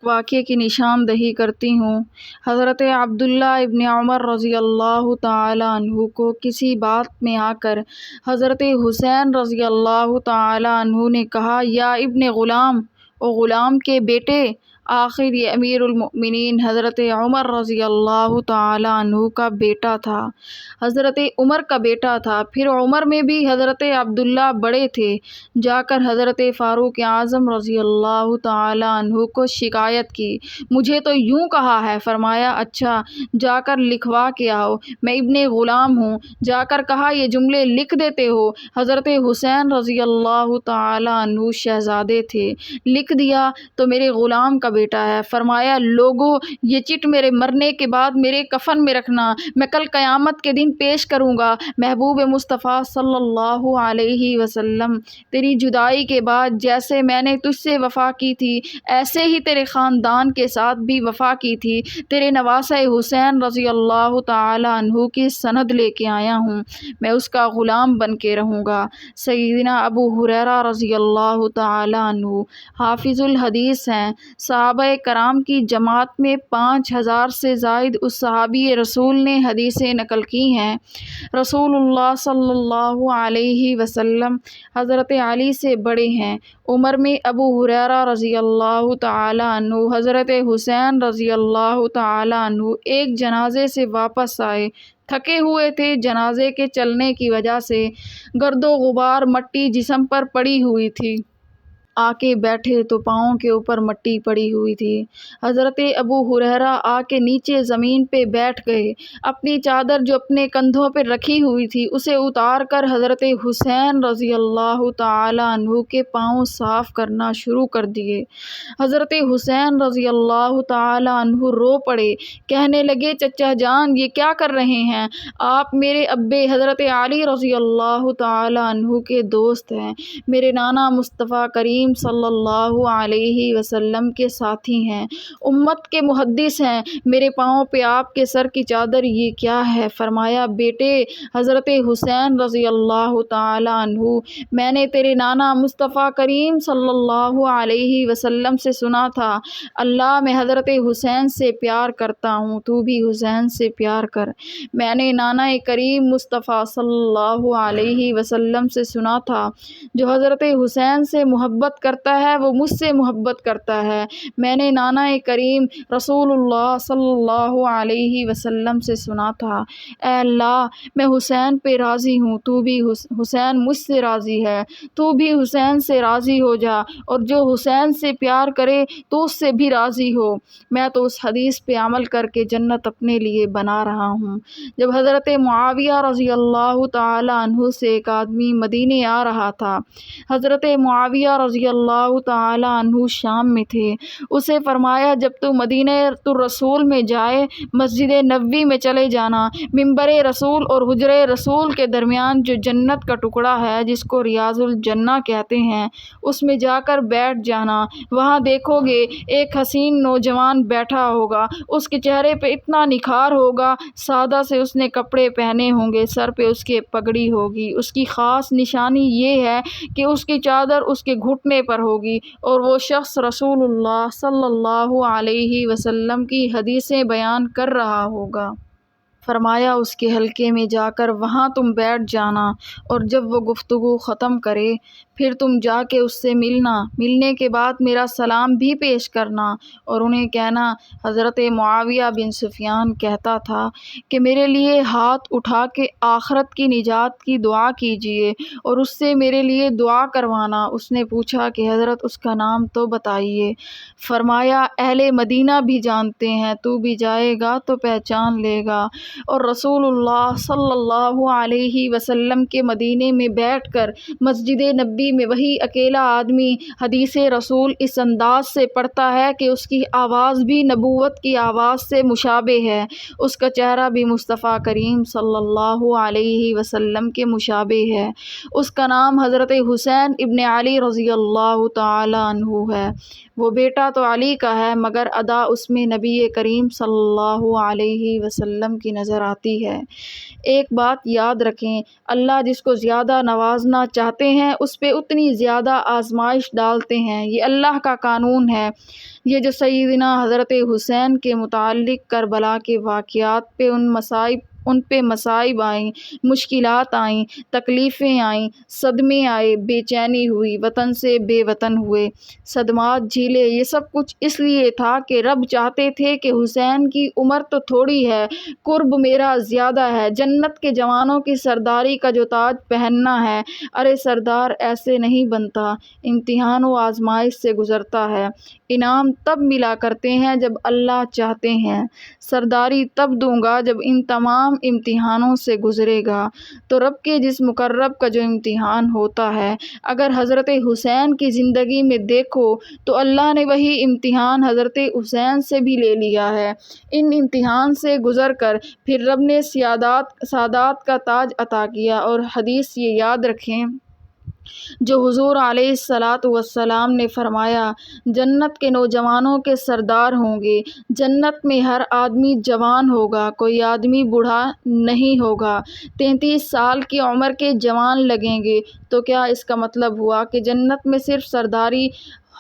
واقعے کی نشاندہی کرتی ہوں۔ حضرت عبداللہ ابن عمر رضی اللہ تعالی عنہ کو کسی بات میں آ کر حضرت حسین رضی اللہ تعالی عنہ نے کہا، یا ابن غلام، او غلام کے بیٹے۔ آخر یہ امیر المؤمنین حضرت عمر رضی اللہ تعالی عنہ کا بیٹا تھا، حضرت عمر کا بیٹا تھا۔ پھر عمر میں بھی حضرت عبداللہ بڑے تھے۔ جا کر حضرت فاروق اعظم رضی اللہ تعالی عنہ کو شکایت کی، مجھے تو یوں کہا ہے۔ فرمایا، اچھا جا کر لکھوا کے آؤ، میں ابن غلام ہوں۔ جا کر کہا، یہ جملے لکھ دیتے ہو؟ حضرت حسین رضی اللہ تعالی عنہ شہزادے تھے، لکھ دیا تو میرے غلام کا بیٹا ہے۔ فرمایا، لوگو یہ چٹ میرے مرنے کے بعد میرے کفن میں رکھنا، میں کل قیامت کے دن پیش کروں گا۔ محبوب مصطفیٰ صلی اللہ علیہ وسلم، تیری جدائی کے بعد جیسے میں نے تجھ سے وفا کی تھی ایسے ہی تیرے خاندان کے ساتھ بھی وفا کی تھی۔ تیرے نواسہ حسین رضی اللہ تعالی عنہ کی سند لے کے آیا ہوں، میں اس کا غلام بن کے رہوں گا۔ سیدنا ابو ہریرہ رضی اللہ تعالی عنہ حافظ الحدیث ہیں، صحابہ کرام کی جماعت میں 5000 سے زائد اس صحابی رسول نے حدیثیں نقل کی ہیں۔ رسول اللہ صلی اللہ علیہ وسلم حضرت علی سے بڑے ہیں۔ عمر میں ابو ہریرہ رضی اللہ تعالی عنہ، حضرت حسین رضی اللہ تعالی عنہ ایک جنازے سے واپس آئے، تھکے ہوئے تھے جنازے کے چلنے کی وجہ سے، گرد و غبار مٹی جسم پر پڑی ہوئی تھی۔ آ کے بیٹھے تو پاؤں کے اوپر مٹی پڑی ہوئی تھی۔ حضرت ابو ہریرہ آ کے نیچے زمین پہ بیٹھ گئے، اپنی چادر جو اپنے کندھوں پہ رکھی ہوئی تھی اسے اتار کر حضرت حسین رضی اللہ تعالی عنہ کے پاؤں صاف کرنا شروع کر دیے۔ حضرت حسین رضی اللہ تعالی عنہ رو پڑے، کہنے لگے، چچا جان یہ کیا کر رہے ہیں آپ؟ میرے ابے حضرت علی رضی اللہ تعالی عنہ کے دوست ہیں، میرے نانا مصطفیٰ کریم صلی اللہ علیہ وسلم کے ساتھی ہیں، امت کے محدث ہیں، میرے پاؤں پہ آپ کے سر کی چادر یہ کیا ہے؟ فرمایا، بیٹے حضرت حسین رضی اللہ تعالی عنہ، میں نے تیرے نانا مصطفیٰ کریم صلی اللہ علیہ وسلم سے سنا تھا، اللہ میں حضرت حسین سے پیار کرتا ہوں، تو بھی حسین سے پیار کر۔ میں نے نانا کریم مصطفیٰ صلی اللہ علیہ وسلم سے سنا تھا، جو حضرت حسین سے محبت محبت کرتا ہے وہ مجھ سے محبت کرتا ہے۔ میں نے نانا کریم رسول اللہ صلی اللہ علیہ وسلم سے سنا تھا، اے اللہ میں حسین پہ راضی ہوں، تو بھی حسین مجھ سے راضی ہے، تو بھی حسین سے راضی ہو جا، اور جو حسین سے پیار کرے تو اس سے بھی راضی ہو۔ میں تو اس حدیث پہ عمل کر کے جنت اپنے لیے بنا رہا ہوں۔ جب حضرت معاویہ رضی اللہ تعالی عنہ سے ایک آدمی مدینے آ رہا تھا، حضرت معاویہ رضی اللہ تعالی عنہ شام میں تھے، اسے فرمایا جب تو مدینہ رسول میں جائے مسجد نبوی میں چلے جانا، منبر رسول اور حجرہ رسول کے درمیان جو جنت کا ٹکڑا ہے جس کو ریاض الجنہ کہتے ہیں اس میں جا کر بیٹھ جانا، وہاں دیکھو گے ایک حسین نوجوان بیٹھا ہوگا، اس کے چہرے پہ اتنا نکھار ہوگا، سادہ سے اس نے کپڑے پہنے ہوں گے، سر پہ اس کے پگڑی ہوگی، اس کی خاص نشانی یہ ہے کہ اس کی چادر اس کے گھٹنے پر ہوگی، اور وہ شخص رسول اللہ صلی اللہ علیہ وسلم کی حدیثیں بیان کر رہا ہوگا۔ فرمایا اس کے حلقے میں جا کر وہاں تم بیٹھ جانا، اور جب وہ گفتگو ختم کرے پھر تم جا کے اس سے ملنا، ملنے کے بعد میرا سلام بھی پیش کرنا، اور انہیں کہنا حضرت معاویہ بن سفیان کہتا تھا کہ میرے لیے ہاتھ اٹھا کے آخرت کی نجات کی دعا کیجیے اور اس سے میرے لیے دعا کروانا۔ اس نے پوچھا کہ حضرت اس کا نام تو بتائیے۔ فرمایا اہل مدینہ بھی جانتے ہیں، تو بھی جائے گا تو پہچان لے گا۔ اور رسول اللہ صلی اللہ علیہ وسلم کے مدینے میں بیٹھ کر مسجد نبی میں وہی اکیلا آدمی حدیث رسول اس انداز سے پڑھتا ہے کہ اس کی آواز بھی نبوت کی آواز سے مشابہ ہے، اس کا چہرہ بھی مصطفیٰ کریم صلی اللہ علیہ وسلم کے مشابہ ہے۔ اس کا نام حضرت حسین ابن علی رضی اللہ تعالی عنہ ہے۔ وہ بیٹا تو علی کا ہے مگر ادا اس میں نبی کریم صلی اللہ علیہ وسلم کی نظر آتی ہے۔ ایک بات یاد رکھیں، اللہ جس کو زیادہ نوازنا چاہتے ہیں اس پہ اتنی زیادہ آزمائش ڈالتے ہیں، یہ اللہ کا قانون ہے۔ یہ جو سیدنا حضرت حسین کے متعلق کربلا کے واقعات پہ ان پہ مصائب آئیں، مشکلات آئیں، تکلیفیں آئیں، صدمے آئے، بے چینی ہوئی، وطن سے بے وطن ہوئے، صدمات جھیلے، یہ سب کچھ اس لیے تھا کہ رب چاہتے تھے کہ حسین کی عمر تو تھوڑی ہے، قرب میرا زیادہ ہے، جنت کے جوانوں کی سرداری کا جو تاج پہننا ہے، ارے سردار ایسے نہیں بنتا، امتحان و آزمائش سے گزرتا ہے، انعام تب ملا کرتے ہیں جب اللہ چاہتے ہیں، سرداری تب دوں گا جب ان تمام امتحانوں سے گزرے گا۔ تو رب کے جس مقرب کا جو امتحان ہوتا ہے، اگر حضرت حسین کی زندگی میں دیکھو تو اللہ نے وہی امتحان حضرت حسین سے بھی لے لیا ہے۔ ان امتحان سے گزر کر پھر رب نے سعادت کا تاج عطا کیا، اور حدیث یہ یاد رکھیں جو حضور علیہ السلام نے فرمایا، جنت کے نوجوانوں کے سردار ہوں گے، جنت میں ہر آدمی جوان ہوگا، کوئی آدمی بوڑھا نہیں ہوگا، 33 سال کی عمر کے جوان لگیں گے۔ تو کیا اس کا مطلب ہوا کہ جنت میں صرف سرداری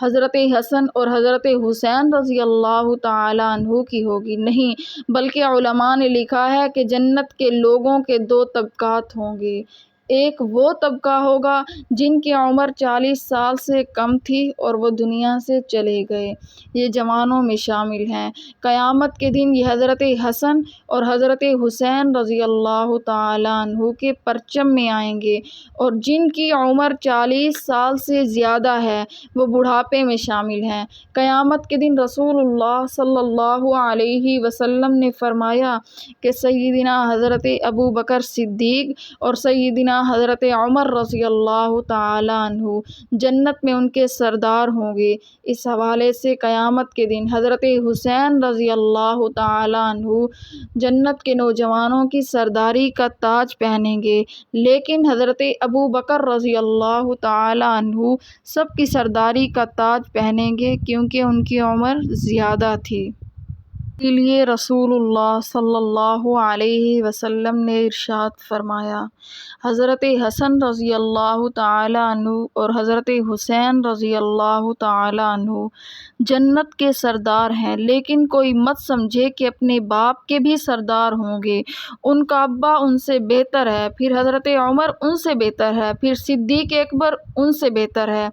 حضرت حسن اور حضرت حسین رضی اللہ تعالی عنہ کی ہوگی؟ نہیں، بلکہ علماء نے لکھا ہے کہ جنت کے لوگوں کے 2 طبقات ہوں گے۔ ایک وہ طبقہ ہوگا جن کی عمر 40 سال سے کم تھی اور وہ دنیا سے چلے گئے، یہ جوانوں میں شامل ہیں۔ قیامت کے دن یہ حضرت حسن اور حضرت حسین رضی اللہ تعالی عنہ کے پرچم میں آئیں گے، اور جن کی عمر 40 سال سے زیادہ ہے وہ بڑھاپے میں شامل ہیں۔ قیامت کے دن رسول اللہ صلی اللہ علیہ وسلم نے فرمایا کہ سیدنا حضرت ابو بکر صدیق اور سیدنا حضرت عمر رضی اللہ تعالی عنہ جنت میں ان کے سردار ہوں گے۔ اس حوالے سے قیامت کے دن حضرت حسین رضی اللہ تعالی عنہ جنت کے نوجوانوں کی سرداری کا تاج پہنیں گے، لیکن حضرت ابو بکر رضی اللہ تعالی عنہ سب کی سرداری کا تاج پہنیں گے کیونکہ ان کی عمر زیادہ تھی۔ کے لیے رسول اللہ صلی اللہ علیہ وسلم نے ارشاد فرمایا، حضرت حسن رضی اللہ تعالیٰ عنہ اور حضرت حسین رضی اللہ تعالیٰ عنہ جنت کے سردار ہیں، لیکن کوئی مت سمجھے کہ اپنے باپ کے بھی سردار ہوں گے۔ ان کا ابا ان سے بہتر ہے، پھر حضرت عمر ان سے بہتر ہے، پھر صدیق اکبر ان سے بہتر ہے۔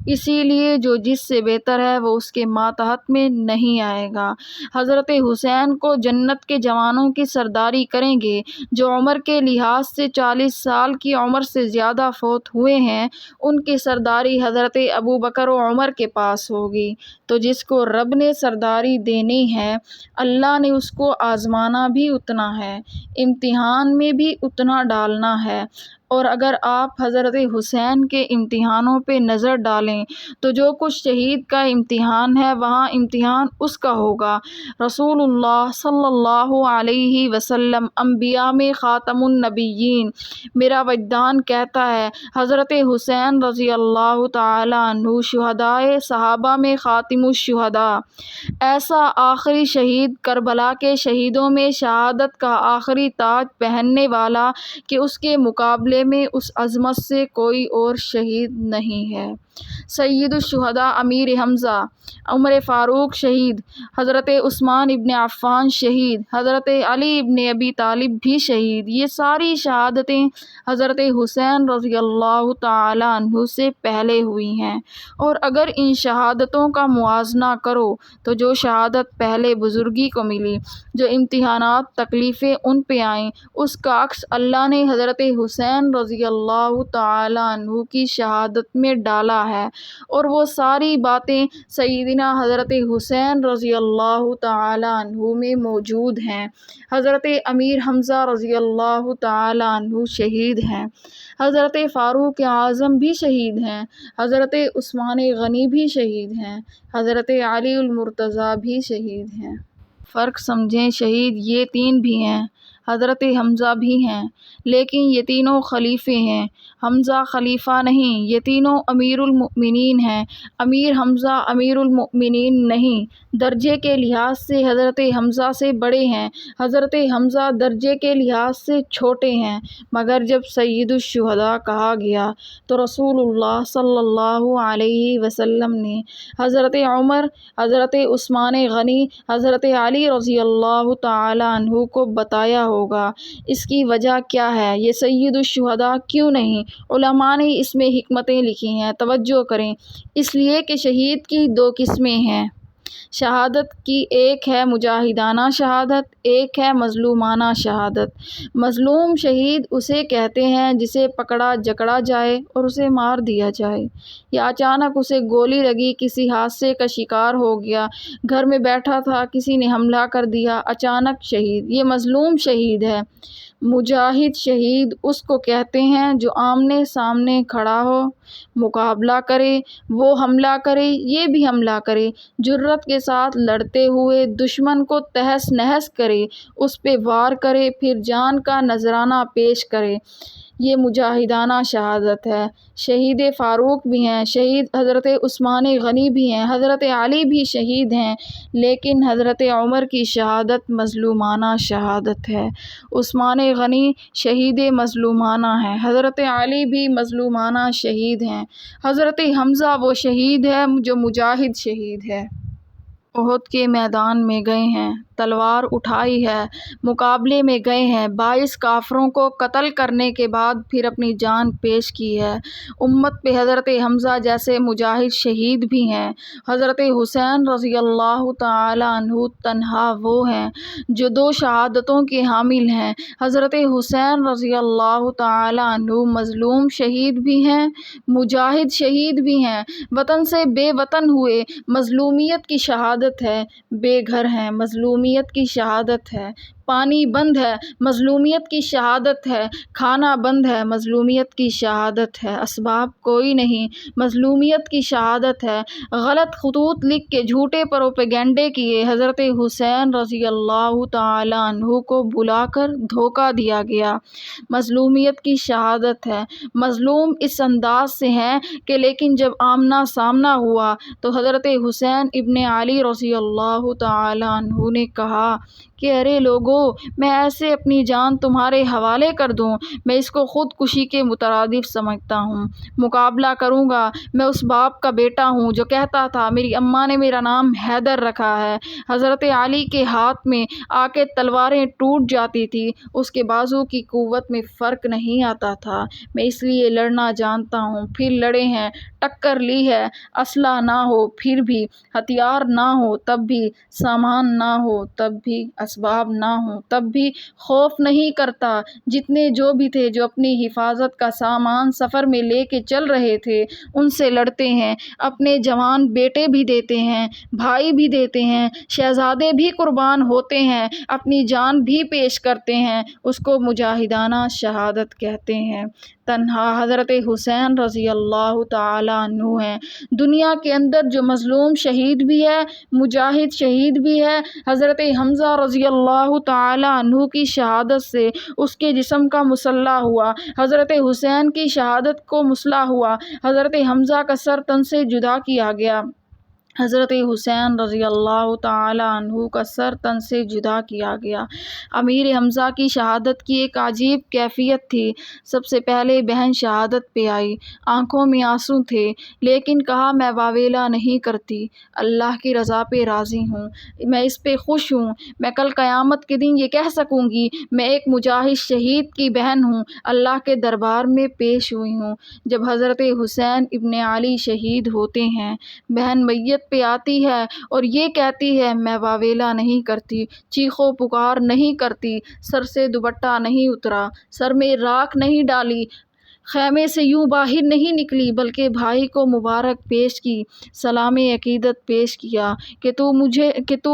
اسی لیے جو جس سے بہتر ہے وہ اس کے ماتحت میں نہیں آئے گا۔ حضرت حسین کو جنت کے جوانوں کی سرداری کریں گے۔ جو عمر کے لحاظ سے 40 سال کی عمر سے زیادہ فوت ہوئے ہیں، ان کی سرداری حضرت ابوبکر و عمر کے پاس ہوگی۔ تو جس کو رب نے سرداری دینی ہے، اللہ نے اس کو آزمانا بھی اتنا ہے، امتحان میں بھی اتنا ڈالنا ہے۔ اور اگر آپ حضرت حسین کے امتحانوں پہ نظر ڈالیں تو جو کچھ شہید کا امتحان ہے وہاں امتحان اس کا ہوگا۔ رسول اللہ صلی اللہ علیہ وسلم انبیاء میں خاتم النبیین، میرا وجدان کہتا ہے حضرت حسین رضی اللہ تعالیٰ عنہ شہدائے صحابہ میں خاتم الشہداء، ایسا آخری شہید، کربلا کے شہیدوں میں شہادت کا آخری تاج پہننے والا کہ اس کے مقابلے میں اس عظمت سے کوئی اور شہید نہیں ہے۔ سید الشہداء امیر حمزہ، عمر فاروق شہید، حضرت عثمان ابن عفان شہید، حضرت علی ابن ابی طالب بھی شہید، یہ ساری شہادتیں حضرت حسین رضی اللہ تعالیٰ عنہ سے پہلے ہوئی ہیں۔ اور اگر ان شہادتوں کا موازنہ کرو تو جو شہادت پہلے بزرگی کو ملی، جو امتحانات تکلیفیں ان پہ آئیں، اس کا عکس اللہ نے حضرت حسین رضی اللہ تعالیٰ عنہ کی شہادت میں ڈالا ہے، اور وہ ساری باتیں سیدنا حضرت حسین رضی اللہ تعالیٰ عنہ میں موجود ہیں۔ حضرت امیر حمزہ رضی اللہ تعالیٰ عنہ شہید ہیں، حضرت فاروق اعظم بھی شہید ہیں، حضرت عثمان غنی بھی شہید ہیں، حضرت علی المرتضیٰ بھی شہید ہیں۔ فرق سمجھیں، شہید یہ تین بھی ہیں، حضرت حمزہ بھی ہیں، لیکن یہ تینوں خلیفے ہیں۔ حمزہ خلیفہ نہیں، یہ تینوں امیر المؤمنین ہیں۔ امیر حمزہ امیر المؤمنین نہیں، درجے کے لحاظ سے حضرت حمزہ سے بڑے ہیں، حضرت حمزہ درجے کے لحاظ سے چھوٹے ہیں۔ مگر جب سید الشہداء کہا گیا تو رسول اللہ صلی اللہ علیہ وسلم نے حضرت عمر، حضرت عثمان غنی، حضرت علی رضی اللہ تعالیٰ عنہ کو بتایا ہوگا۔ اس کی وجہ کیا ہے؟ یہ سید الشہداء کیوں نہیں؟ علماء نے اس میں حکمتیں لکھی ہیں، توجہ کریں۔ اس لیے کہ شہید کی دو قسمیں ہیں شہادت کی، ایک ہے مجاہدانہ شہادت، ایک ہے مظلومانہ شہادت۔ مظلوم شہید اسے کہتے ہیں جسے پکڑا جکڑا جائے اور اسے مار دیا جائے، یا اچانک اسے گولی لگی، کسی حادثے کا شکار ہو گیا، گھر میں بیٹھا تھا، کسی نے حملہ کر دیا، اچانک شہید، یہ مظلوم شہید ہے۔ مجاہد شہید اس کو کہتے ہیں جو آمنے سامنے کھڑا ہو، مقابلہ کرے، وہ حملہ کرے یہ بھی حملہ کرے، جرأت کے ساتھ لڑتے ہوئے دشمن کو تہس نہس کرے، اس پہ وار کرے، پھر جان کا نذرانہ پیش کرے، یہ مجاہدانہ شہادت ہے۔ شہید فاروق بھی ہیں، شہید حضرت عثمان غنی بھی ہیں، حضرت علی بھی شہید ہیں، لیکن حضرت عمر کی شہادت مظلومانہ شہادت ہے۔ عثمان غنی شہید مظلومانہ ہیں، حضرت علی بھی مظلومانہ شہید ہیں، حضرت حمزہ وہ شہید ہے جو مجاہد شہید ہے۔ احد کے میدان میں گئے ہیں، تلوار اٹھائی ہے، مقابلے میں گئے ہیں، 22 کافروں کو قتل کرنے کے بعد پھر اپنی جان پیش کی ہے۔ امت پہ حضرت حمزہ جیسے مجاہد شہید بھی ہیں۔ حضرت حسین رضی اللہ تعالیٰ عنہ تنہا وہ ہیں جو دو شہادتوں کے حامل ہیں۔ حضرت حسین رضی اللہ تعالیٰ عنہ مظلوم شہید بھی ہیں، مجاہد شہید بھی ہیں، وطن سے بے وطن ہوئے، مظلومیت کی شہادت ہے، بے گھر ہیں، مظلومیت کی شہادت ہے، پانی بند ہے مظلومیت کی شہادت ہے، کھانا بند ہے مظلومیت کی شہادت ہے، اسباب کوئی نہیں مظلومیت کی شہادت ہے، غلط خطوط لکھ کے جھوٹے پروپیگنڈے کیے، حضرت حسین رضی اللہ تعالیٰ عنہ کو بلا کر دھوکہ دیا گیا، مظلومیت کی شہادت ہے۔ مظلوم اس انداز سے ہیں کہ لیکن جب آمنا سامنا ہوا تو حضرت حسین ابن علی رضی اللہ تعالیٰ عنہ نے کہا کہ ارے لوگو، میں ایسے اپنی جان تمہارے حوالے کر دوں؟ میں اس کو خودکشی کے مترادف سمجھتا ہوں، مقابلہ کروں گا۔ میں اس باپ کا بیٹا ہوں جو کہتا تھا میری اماں نے میرا نام حیدر رکھا ہے۔ حضرت علی کے ہاتھ میں آ کے تلواریں ٹوٹ جاتی تھی، اس کے بازو کی قوت میں فرق نہیں آتا تھا۔ میں اس لیے لڑنا جانتا ہوں، پھر لڑے ہیں، ٹکر لی ہے، اسلحہ نہ ہو پھر بھی، ہتھیار نہ ہو تب بھی، سامان نہ ہو تب بھی، اسباب نہ ہو تب بھی خوف نہیں کرتا۔ جتنے جو بھی تھے جو اپنی حفاظت کا سامان سفر میں لے کے چل رہے تھے ان سے لڑتے ہیں، اپنے جوان بیٹے بھی دیتے ہیں، بھائی بھی دیتے ہیں، شہزادے بھی قربان ہوتے ہیں، اپنی جان بھی پیش کرتے ہیں، اس کو مجاہدانہ شہادت کہتے ہیں۔ تنہا حضرت حسین رضی اللہ تعالیٰ عنہ ہیں دنیا کے اندر جو مظلوم شہید بھی ہے، مجاہد شہید بھی ہے۔ حضرت حمزہ رضی اللہ تعالیٰ عنہ کی شہادت سے اس کے جسم کا مسلح ہوا، حضرت حسین کی شہادت کو مسلح ہوا، حضرت حمزہ کا سر تن سے جدا کیا گیا، حضرت حسین رضی اللہ تعالیٰ عنہ کا سر تن سے جدا کیا گیا۔ امیر حمزہ کی شہادت کی ایک عجیب کیفیت تھی۔ سب سے پہلے بہن شہادت پہ آئی، آنکھوں میں آنسو تھے، لیکن کہا میں واویلا نہیں کرتی، اللہ کی رضا پہ راضی ہوں، میں اس پہ خوش ہوں، میں کل قیامت کے دن یہ کہہ سکوں گی میں ایک مجاہد شہید کی بہن ہوں، اللہ کے دربار میں پیش ہوئی ہوں۔ جب حضرت حسین ابن علی شہید ہوتے ہیں، بہن میت پہ آتی ہے اور یہ کہتی ہے میں واویلا نہیں کرتی، چیخو پکار نہیں کرتی، سر سے دوپٹہ نہیں اترا، سر میں راکھ نہیں ڈالی، خیمے سے یوں باہر نہیں نکلی، بلکہ بھائی کو مبارک پیش کی، سلام عقیدت پیش کیا کہ تو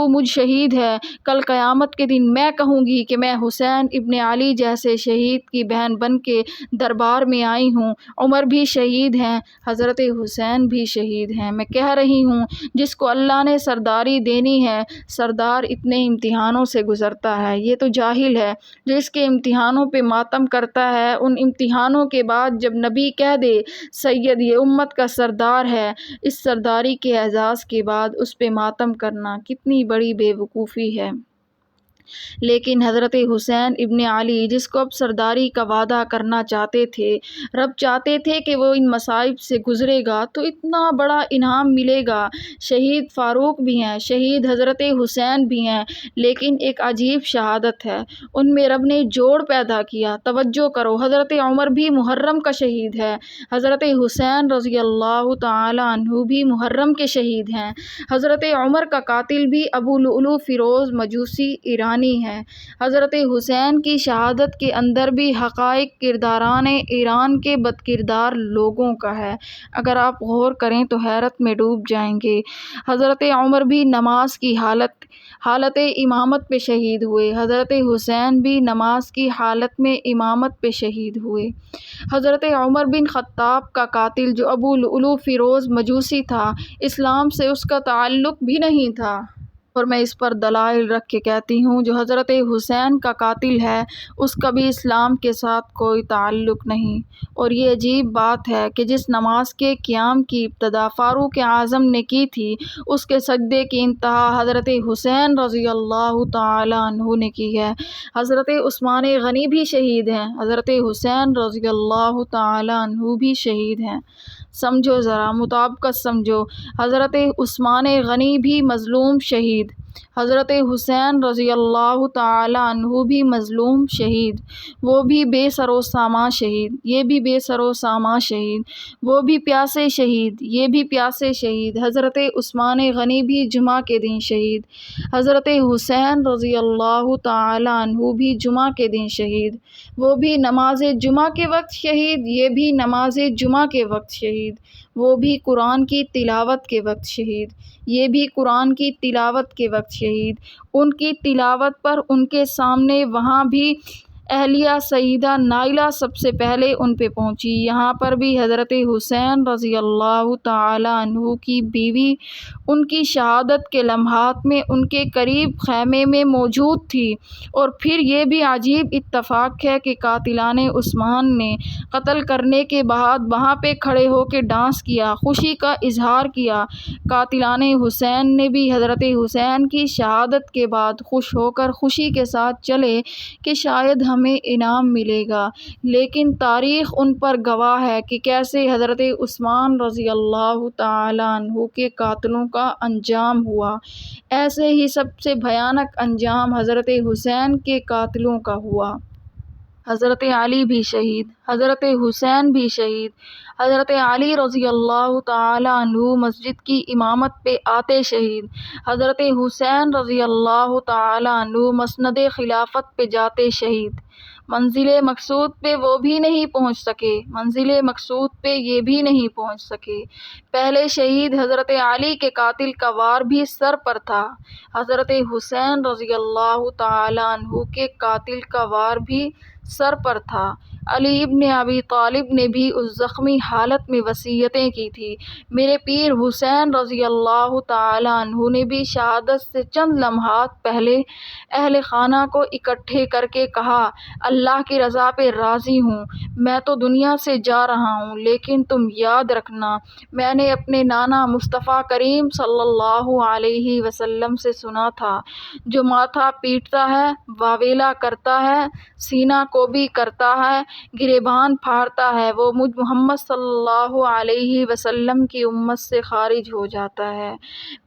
مجھ شہید ہے، کل قیامت کے دن میں کہوں گی کہ میں حسین ابن علی جیسے شہید کی بہن بن کے دربار میں آئی ہوں۔ عمر بھی شہید ہیں، حضرت حسین بھی شہید ہیں، میں کہہ رہی ہوں جس کو اللہ نے سرداری دینی ہے، سردار اتنے امتحانوں سے گزرتا ہے، یہ تو جاہل ہے جو اس کے امتحانوں پہ ماتم کرتا ہے۔ ان امتحانوں کے بعد جب نبی کہہ دے سید یہ امت کا سردار ہے، اس سرداری کے اعزاز کے بعد اس پہ ماتم کرنا کتنی بڑی بے وقوفی ہے۔ لیکن حضرت حسین ابن علی جس کو اب سرداری کا وعدہ کرنا چاہتے تھے، رب چاہتے تھے کہ وہ ان مصائب سے گزرے گا تو اتنا بڑا انعام ملے گا۔ شہید فاروق بھی ہیں، شہید حضرت حسین بھی ہیں، لیکن ایک عجیب شہادت ہے، ان میں رب نے جوڑ پیدا کیا۔ توجہ کرو، حضرت عمر بھی محرم کا شہید ہے، حضرت حسین رضی اللہ تعالیٰ عنہ بھی محرم کے شہید ہیں۔ حضرت عمر کا قاتل بھی ابو لؤلؤ فیروز مجوسی ایرانی ہے۔ حضرت حسین کی شہادت کے اندر بھی حقائق کرداران ایران کے بد کردار لوگوں کا ہے، اگر آپ غور کریں تو حیرت میں ڈوب جائیں گے۔ حضرت عمر بھی نماز کی حالت امامت پہ شہید ہوئے، حضرت حسین بھی نماز کی حالت میں امامت پہ شہید ہوئے۔ حضرت عمر بن خطاب کا قاتل جو ابو لؤلؤ فیروز مجوسی تھا، اسلام سے اس کا تعلق بھی نہیں تھا، اور میں اس پر دلائل رکھ کے کہتی ہوں جو حضرت حسین کا قاتل ہے اس کا بھی اسلام کے ساتھ کوئی تعلق نہیں۔ اور یہ عجیب بات ہے کہ جس نماز کے قیام کی ابتدا فاروق اعظم نے کی تھی، اس کے سجدے کی انتہا حضرت حسین رضی اللہ تعالیٰ عنہ نے کی ہے۔ حضرت عثمان غنی بھی شہید ہیں، حضرت حسین رضی اللہ تعالیٰ عنہ بھی شہید ہیں۔ سمجھو ذرا، مطابقت سمجھو، حضرت عثمان غنی بھی مظلوم شہید، حضرت حسین رضی اللہ تعالیٰ عنہ بھی مظلوم شہید، وہ بھی بے سر و سامان شہید، یہ بھی بے سر و سامان شہید، وہ بھی پیاسے شہید، یہ بھی پیاسے شہید۔ حضرت عثمان غنی بھی جمعہ کے دن شہید، حضرت حسین رضی اللہ تعالیٰ عنہ بھی جمعہ کے دن شہید، وہ بھی نماز جمعہ کے وقت شہید، یہ بھی نماز جمعہ کے وقت شہید، وہ بھی قرآن کی تلاوت کے وقت شہید، یہ بھی قرآن کی تلاوت کے وقت وقت شہید۔ ان کی تلاوت پر ان کے سامنے وہاں بھی اہلیہ سیدہ نائلہ سب سے پہلے ان پہ پہنچی۔ یہاں پر بھی حضرت حسین رضی اللہ تعالی عنہ کی بیوی ان کی شہادت کے لمحات میں ان کے قریب خیمے میں موجود تھی۔ اور پھر یہ بھی عجیب اتفاق ہے کہ قاتلان عثمان نے قتل کرنے کے بعد وہاں پہ کھڑے ہو کے ڈانس کیا، خوشی کا اظہار کیا۔ قاتلان حسین نے بھی حضرت حسین کی شہادت کے بعد خوش ہو کر خوشی کے ساتھ چلے کہ شاید ہمیں انعام ملے گا، لیکن تاریخ ان پر گواہ ہے کہ کیسے حضرت عثمان رضی اللہ تعالی عنہ کے قاتلوں کا انجام ہوا۔ ایسے ہی سب سے بھیانک انجام حضرت حسین کے قاتلوں کا ہوا۔ حضرت علی بھی شہید، حضرت حسین بھی شہید۔ حضرت علی رضی اللہ تعالی عنہ مسجد کی امامت پہ آتے شہید۔ حضرت حسین رضی اللہ تعالی عنہ مسند خلافت پہ جاتے شہید۔ منزل مقصود پہ وہ بھی نہیں پہنچ سکے، منزل مقصود پہ یہ بھی نہیں پہنچ سکے۔ پہلے شہید حضرت علی کے قاتل کا وار بھی سر پر تھا، حضرت حسین رضی اللہ تعالی عنہ کے قاتل کا وار بھی سر پر تھا۔ علی ابن ابی طالب نے بھی اس زخمی حالت میں وصیتیں کی تھی۔ میرے پیر حسین رضی اللہ تعالی عنہ نے بھی شہادت سے چند لمحات پہلے اہل خانہ کو اکٹھے کر کے کہا، اللہ کی رضا پہ راضی ہوں، میں تو دنیا سے جا رہا ہوں، لیکن تم یاد رکھنا میں نے اپنے نانا مصطفیٰ کریم صلی اللہ علیہ وسلم سے سنا تھا، جو ماتھا پیٹتا ہے، واویلا کرتا ہے، سینہ کو بھی کرتا ہے، گریبان پھاڑتا ہے، وہ مجھ محمد صلی اللہ علیہ وسلم کی امت سے خارج ہو جاتا ہے۔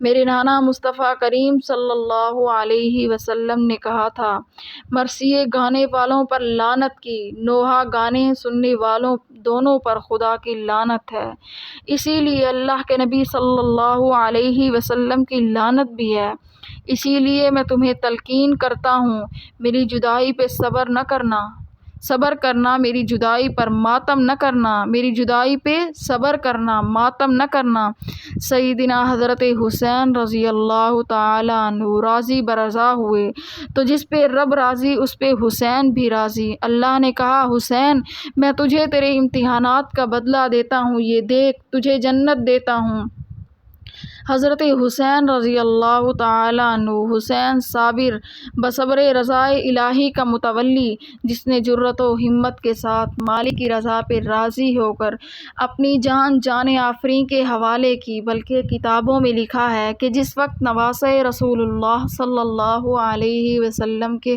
میرے نانا مصطفیٰ کریم صلی اللہ علیہ وسلم نے کہا تھا، مرثیے گانے والوں پر لعنت کی، نوحہ گانے سننے والوں دونوں پر خدا کی لعنت ہے۔ اسی لیے اللہ کے نبی صلی اللہ علیہ وسلم کی لعنت بھی ہے۔ اسی لیے میں تمہیں تلقین کرتا ہوں، میری جدائی پہ صبر کرنا، میری جدائی پر ماتم نہ کرنا، میری جدائی پہ صبر کرنا، ماتم نہ کرنا۔ سیدنا حضرت حسین رضی اللہ تعالی عنہ راضی برضا ہوئے، تو جس پہ رب راضی اس پہ حسین بھی راضی۔ اللہ نے کہا، حسین میں تجھے تیرے امتحانات کا بدلہ دیتا ہوں، یہ دیکھ تجھے جنت دیتا ہوں۔ حضرت حسین رضی اللہ تعالی عنہ، حسین صابر بصبر رضائے الہی کا متولی، جس نے جرأت و ہمت کے ساتھ مالک کی رضا پہ راضی ہو کر اپنی جان جان آفریں کے حوالے کی، بلکہ کتابوں میں لکھا ہے کہ جس وقت نواسۂ رسول اللہ صلی اللہ علیہ وسلم کے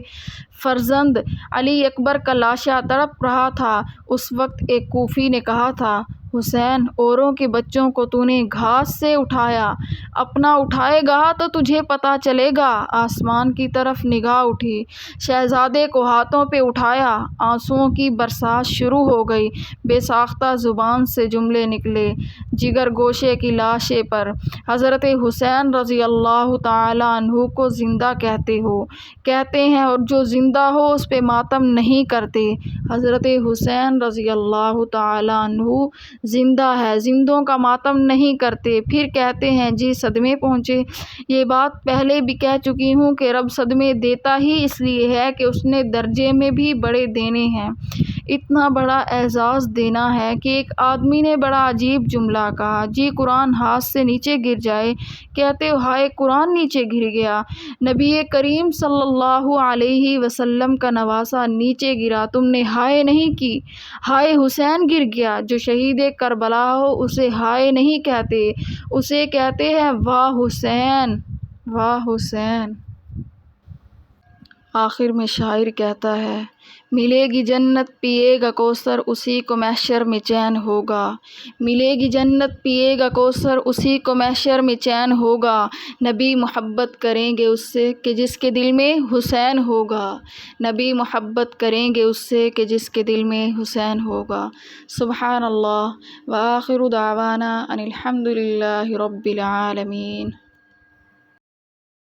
فرزند علی اکبر کا لاشا تڑپ رہا تھا، اس وقت ایک کوفی نے کہا تھا، حسین اوروں کے بچوں کو تو نے گھاس سے اٹھایا، اپنا اٹھائے گا تو تجھے پتہ چلے گا۔ آسمان کی طرف نگاہ اٹھی، شہزادے کو ہاتھوں پہ اٹھایا، آنسوؤں کی برسات شروع ہو گئی، بے ساختہ زبان سے جملے نکلے، جگر گوشے کی لاشے پر حضرت حسین رضی اللہ تعالی عنہ کو زندہ کہتے ہیں، اور جو زندہ ہو اس پہ ماتم نہیں کرتے۔ حضرت حسین رضی اللہ تعالی عنہ زندہ ہے، زندوں کا ماتم نہیں کرتے، پھر کہتے ہیں جی صدمے پہنچے۔ یہ بات پہلے بھی کہہ چکی ہوں کہ رب صدمے دیتا ہی اس لیے ہے کہ اس نے درجے میں بھی بڑے دینے ہیں۔ اتنا بڑا اعزاز دینا ہے کہ ایک آدمی نے بڑا عجیب جملہ کہا، جی قرآن ہاتھ سے نیچے گر جائے، کہتے ہو ہائے قرآن نیچے گر گیا، نبی کریم صلی اللہ علیہ وسلم کا نواسہ نیچے گرا، تم نے ہائے نہیں کی، ہائے حسین گر گیا۔ جو شہید کربلا ہو اسے ہائے نہیں کہتے، اسے کہتے ہیں واہ حسین، واہ حسین۔ آخر میں شاعر کہتا ہے، ملے گی جنت پیے گا کوثر، اسی کو محشر میں چین ہوگا، ملے گی جنت پیے گا کوثر، اسی کو محشر میں چین ہوگا، نبی محبت کریں گے اس سے کہ جس کے دل میں حسین ہوگا، نبی محبت کریں گے اس سے کہ جس کے دل میں حسین ہوگا۔ سبحان اللہ، وآخر دعوانا ان الحمد للہ رب العالمین۔